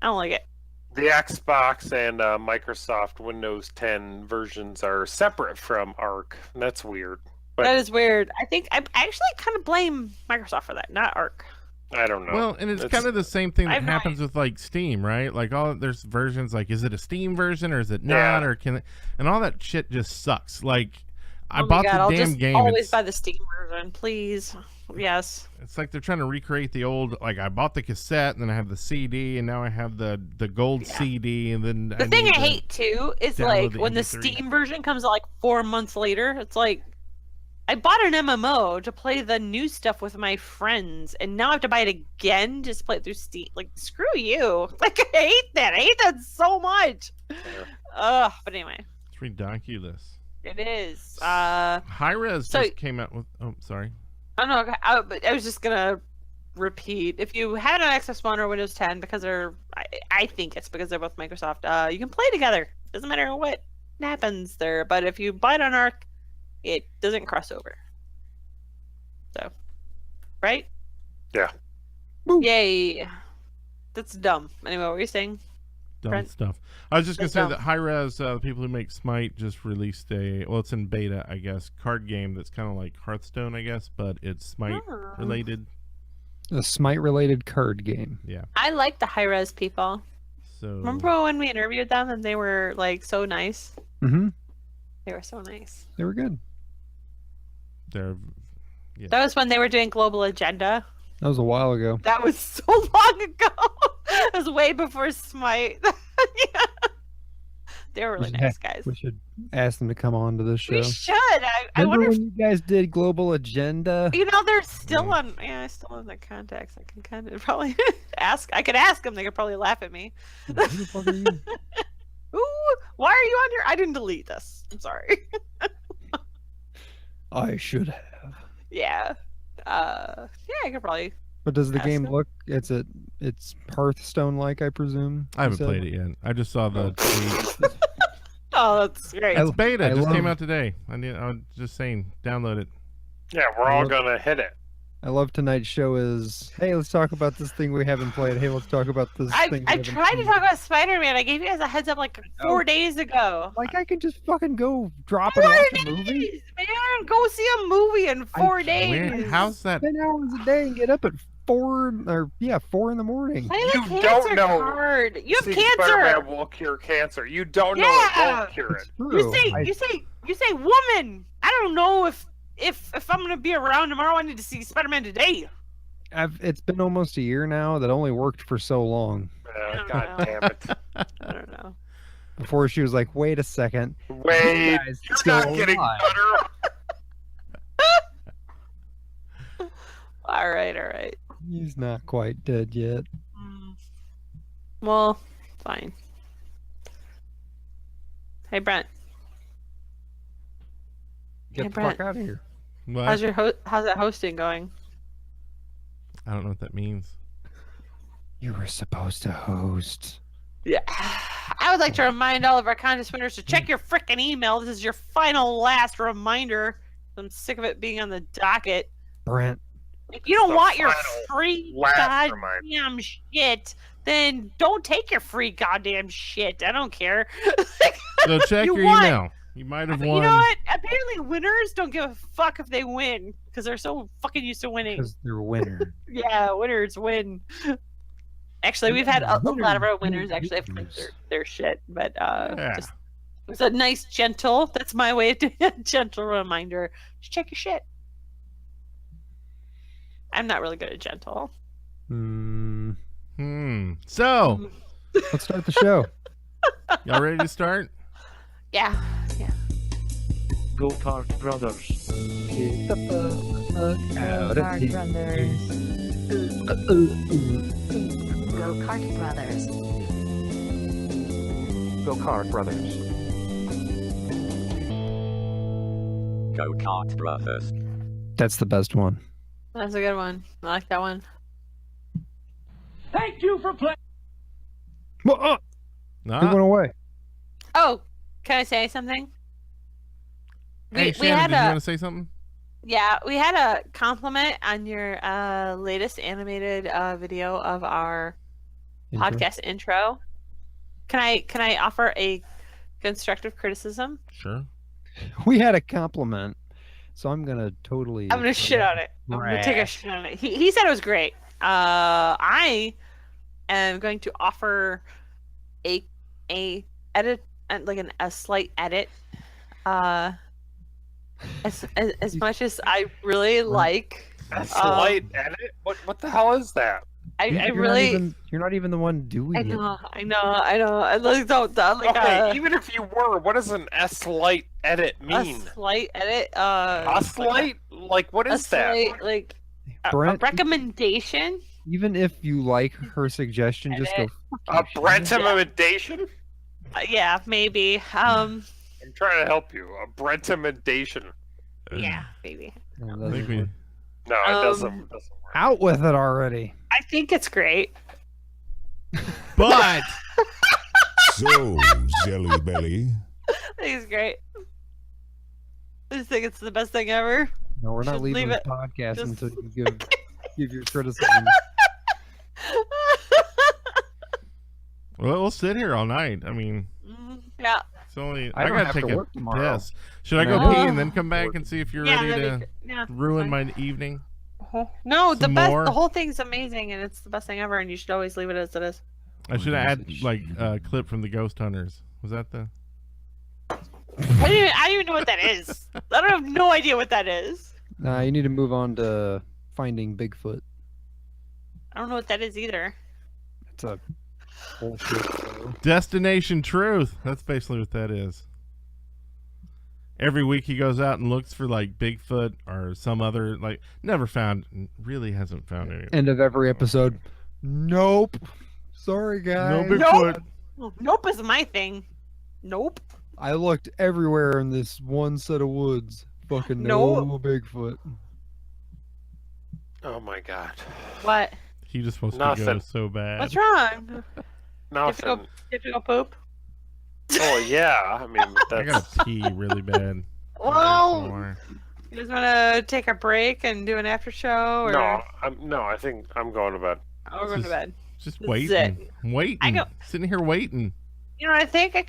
Speaker 12: I don't like it.
Speaker 9: The Xbox and Microsoft Windows 10 versions are separate from Arc. That's weird. But
Speaker 12: That is weird. I think I actually kind of blame Microsoft for that, not Arc.
Speaker 9: I don't know.
Speaker 10: Well, and it's kind of the same thing that happens with like Steam, right? Like there's versions like, is it a Steam version or is it not? Or and all that shit just sucks. Like I bought the
Speaker 12: I'll
Speaker 10: damn
Speaker 12: just
Speaker 10: game.
Speaker 12: Always buy the Steam version, please. Yes.
Speaker 10: It's like they're trying to recreate the old. Like I bought the cassette, and then I have the CD, and now I have the gold CD, and then
Speaker 12: the thing I hate too is like when the
Speaker 10: MP3.
Speaker 12: Steam version comes out like 4 months later. It's like I bought an MMO to play the new stuff with my friends, and now I have to buy it again just to play it through Steam. Like screw you! Like I hate that. I hate that so much. Ugh. But anyway.
Speaker 10: It's ridiculous.
Speaker 12: It is.
Speaker 10: Hi-Res just came out with. Oh, sorry.
Speaker 12: I don't know. I was just gonna repeat. If you had an Xbox One or Windows 10, because I think it's because they're both Microsoft. You can play together. Doesn't matter what happens there. But if you buy it on Arc, it doesn't cross over. So, right?
Speaker 9: Yeah.
Speaker 12: Yay. That's dumb. Anyway, what were you saying?
Speaker 10: Dumb
Speaker 12: Brent?
Speaker 10: stuff. I was just going to say
Speaker 12: dumb.
Speaker 10: that Hi-Res, the people who make Smite, just released it's in beta, I guess, card game that's kind of like Hearthstone, I guess, but it's Smite related.
Speaker 11: A Smite-related card game.
Speaker 10: Yeah.
Speaker 12: I like the high-res people.
Speaker 10: So
Speaker 12: Remember when we interviewed them and they were like so nice?
Speaker 11: Mm-hmm.
Speaker 12: They were so nice.
Speaker 11: They were good.
Speaker 10: They're...
Speaker 12: Yeah. That was when they were doing Global Agenda.
Speaker 11: That was a while ago.
Speaker 12: That was so long ago. It was way before Smite. Yeah. They were really nice guys.
Speaker 11: We should ask them to come on to this show.
Speaker 12: We should. I
Speaker 11: Remember
Speaker 12: wonder
Speaker 11: when you guys did Global Agenda?
Speaker 12: they're still on. Yeah, still in the contacts. I can kind of probably ask. I could ask them. They could probably laugh at me.
Speaker 11: Who the fuck are you?
Speaker 12: Ooh, why are you on your? I didn't delete this. I'm sorry.
Speaker 11: I should have.
Speaker 12: Yeah. Yeah, I could probably.
Speaker 11: But does the
Speaker 12: ask
Speaker 11: game
Speaker 12: them.
Speaker 11: look? It's Hearthstone-like, I presume.
Speaker 10: I haven't
Speaker 11: you said?
Speaker 10: played it yet. I just saw the tweet.
Speaker 12: Oh, that's great.
Speaker 10: It's beta. It just came out today. I was just saying, download it.
Speaker 9: Yeah, we're all gonna hit it.
Speaker 11: I love tonight's show is, hey, let's talk about this thing we haven't played. Hey, let's talk about this thing.
Speaker 12: I tried to talk about Spider-Man. I gave you guys a heads up like 4 days ago.
Speaker 11: Like I can just fucking go drop it off a movie.
Speaker 12: Man, go see a movie in 4 days.
Speaker 10: How's that?
Speaker 11: 10 hours a day and get up at 4 in the morning.
Speaker 12: Play the
Speaker 9: You
Speaker 12: cancer
Speaker 9: don't know.
Speaker 12: card. You have
Speaker 9: See,
Speaker 12: cancer.
Speaker 9: Spider-Man will cure cancer. You don't know it won't cure it.
Speaker 12: You say woman. I don't know if I'm gonna be around tomorrow. I need to see Spider-Man today.
Speaker 11: It's been almost a year now. That only worked for so long.
Speaker 9: God damn it.
Speaker 12: I don't know.
Speaker 11: Before she was like, wait a second.
Speaker 9: Wait,
Speaker 11: You guys
Speaker 9: you're
Speaker 11: still
Speaker 9: not getting
Speaker 11: alive.
Speaker 9: better.
Speaker 12: All right.
Speaker 11: He's not quite dead yet.
Speaker 12: Well, fine. Hey, Brent.
Speaker 11: Get
Speaker 12: Hey,
Speaker 11: the
Speaker 12: Brent.
Speaker 11: fuck out of here.
Speaker 10: What?
Speaker 12: How's that hosting going?
Speaker 10: I don't know what that means.
Speaker 11: You were supposed to host.
Speaker 12: Yeah. I would like to remind all of our contest winners to check your frickin' email. This is your last reminder. I'm sick of it being on the docket.
Speaker 11: Brent.
Speaker 12: If you don't
Speaker 9: The
Speaker 12: want your
Speaker 9: final
Speaker 12: free
Speaker 9: last
Speaker 12: goddamn shit, then don't take your free goddamn shit. I don't care.
Speaker 10: So check
Speaker 12: You
Speaker 10: your
Speaker 12: won.
Speaker 10: email. You might have
Speaker 12: You
Speaker 10: won.
Speaker 12: know what? Apparently winners don't give a fuck if they win because they're so fucking used to winning.
Speaker 11: Because they're winner.
Speaker 12: Yeah, winners win. Actually, we've had a lot of our winners actually have played their shit, but just it's a nice, gentle. That's my way of doing a gentle reminder. Just check your shit. I'm not really good at gentle.
Speaker 10: So,
Speaker 11: let's start the show.
Speaker 10: Y'all ready to start?
Speaker 12: Yeah.
Speaker 2: Go Kart Brothers.
Speaker 11: Get the fuck out of here.
Speaker 1: Go Kart Brothers.
Speaker 2: Go Kart Brothers.
Speaker 13: Go Kart Brothers.
Speaker 11: That's the best one.
Speaker 12: That's a good one. I like that one.
Speaker 3: Thank you for playing.
Speaker 11: Well, he went away.
Speaker 12: Oh, can I say something?
Speaker 10: Hey, Shannon, did you want to say something?
Speaker 12: Yeah, we had a compliment on your latest animated video of our podcast intro. Can I offer a constructive criticism?
Speaker 10: Sure.
Speaker 11: We had a compliment, so I'm gonna
Speaker 12: shit on it. I'm gonna take a shit on it. He said it was great. I am going to offer a edit, like a slight edit. As much as I really like
Speaker 9: a slight edit. What the hell is that?
Speaker 11: You're not even the one doing it.
Speaker 12: I know. I like don't like.
Speaker 9: Okay, even if you were, what does an a slight edit mean?
Speaker 12: A slight edit.
Speaker 9: A slight? Like what is that?
Speaker 12: Slight, like a recommendation.
Speaker 11: Even if you like her suggestion, just go.
Speaker 9: A Brent recommendation?
Speaker 12: Yeah, maybe.
Speaker 9: I'm trying to help you. A Brent recommendation.
Speaker 12: Yeah, maybe.
Speaker 9: No, it doesn't work.
Speaker 11: Out with it already.
Speaker 12: I think it's great.
Speaker 10: But
Speaker 6: so, Zelibeli.
Speaker 12: I think it's great. I just think it's the best thing ever.
Speaker 11: No, we're not leaving the podcast until you give your criticism.
Speaker 10: Well, we'll sit here all night. I mean,
Speaker 12: yeah.
Speaker 10: It's only
Speaker 11: I
Speaker 10: gotta take a
Speaker 11: work tomorrow.
Speaker 10: piss. Should I go pee and then come back and see if you're ready to ruin my evening?
Speaker 12: No,
Speaker 10: Some more?
Speaker 12: the whole thing's amazing, and it's the best thing ever, and you should always leave it as it is.
Speaker 10: I should add like a clip from the Ghost Hunters. Was that the?
Speaker 12: I don't even know what that is. I don't have no idea what that is.
Speaker 11: Nah, you need to move on to Finding Bigfoot.
Speaker 12: I don't know what that is either.
Speaker 11: It's a bullshit.
Speaker 10: Destination Truth. That's basically what that is. Every week he goes out and looks for like Bigfoot or some other really hasn't found anything.
Speaker 11: End of every episode. Nope. Sorry, guys.
Speaker 10: No Bigfoot.
Speaker 12: Nope is my thing. Nope.
Speaker 11: I looked everywhere in this one set of woods. Fucking no Bigfoot.
Speaker 9: Oh my god.
Speaker 12: What?
Speaker 10: He just supposed to go so bad.
Speaker 12: What's wrong?
Speaker 9: Nothing.
Speaker 12: You have to go poop?
Speaker 9: Oh yeah, I mean
Speaker 10: I gotta pee really bad.
Speaker 12: Well, you just want to take a break and do an after show? Or...
Speaker 9: No, I think I'm going to bed.
Speaker 12: Oh, we're going to bed.
Speaker 10: Just waiting. Sitting here waiting.
Speaker 12: You know, I think I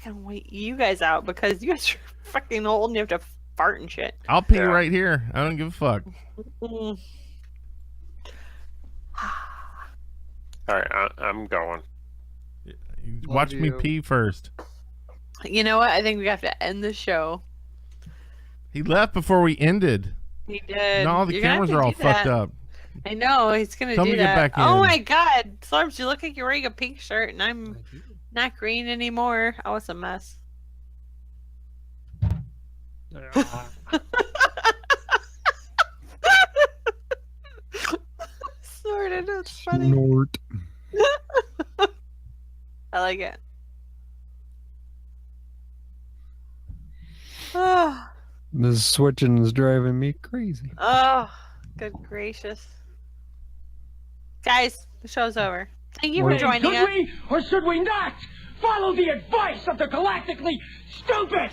Speaker 12: can wait you guys out because you guys are fucking old and you have to fart and shit.
Speaker 10: I'll pee right here. I don't give a fuck.
Speaker 9: All right, I'm going.
Speaker 10: Watch me pee first.
Speaker 12: You know what? I think we have to end the show.
Speaker 10: He left before we ended.
Speaker 12: He did.
Speaker 10: No, the cameras are all fucked up.
Speaker 12: I know. He's going to do that.
Speaker 10: Get back in.
Speaker 12: Oh my god. Slurms, you look like you're wearing a pink shirt and I'm not green anymore. Oh, it's a mess. Sorted. It's funny.
Speaker 11: Snort.
Speaker 12: I like it. Oh.
Speaker 11: This switching is driving me crazy.
Speaker 12: Oh, good gracious. Guys, the show's over. Thank you for joining us.
Speaker 3: Should we or should we not follow the advice of the galactically stupid?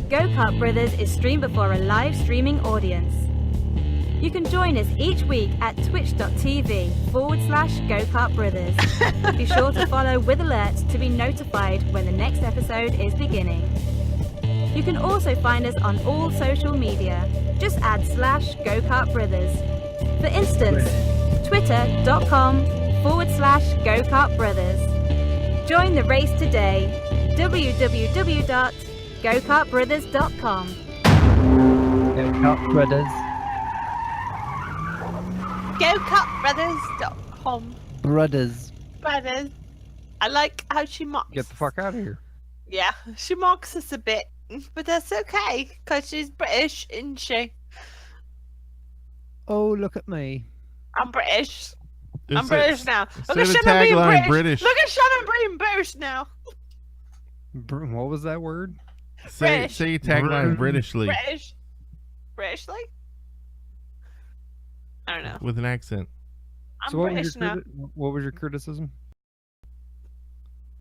Speaker 1: Go Kart Brothers is streamed before a live streaming audience. You can join us each week at twitch.tv/GoKartBrothers. Be sure to follow with alerts to be notified when the next episode is beginning. You can also find us on all social media. Just add /GoKartBrothers. For instance, twitter.com/GoKartBrothers. Join the race today. www.GoKartBrothers.com.
Speaker 11: Go Kart Brothers.
Speaker 12: GoKartBrothers.com.
Speaker 11: Brothers.
Speaker 12: Brothers. I like how she mocks.
Speaker 11: Get the fuck out of here.
Speaker 12: Yeah, she mocks us a bit, but that's okay because she's British, isn't she?
Speaker 11: Oh, look at me.
Speaker 12: I'm British.
Speaker 10: It's
Speaker 12: I'm British now. Look at
Speaker 10: say the
Speaker 12: Shannon being
Speaker 10: tagline,
Speaker 12: British.
Speaker 10: British.
Speaker 12: Look at Shannon being British now.
Speaker 11: What was that word?
Speaker 10: Say tagline Britishly.
Speaker 12: Britishly? I don't know.
Speaker 10: With an accent.
Speaker 12: I'm
Speaker 11: So what
Speaker 12: British
Speaker 11: was
Speaker 12: now.
Speaker 11: what was your criticism?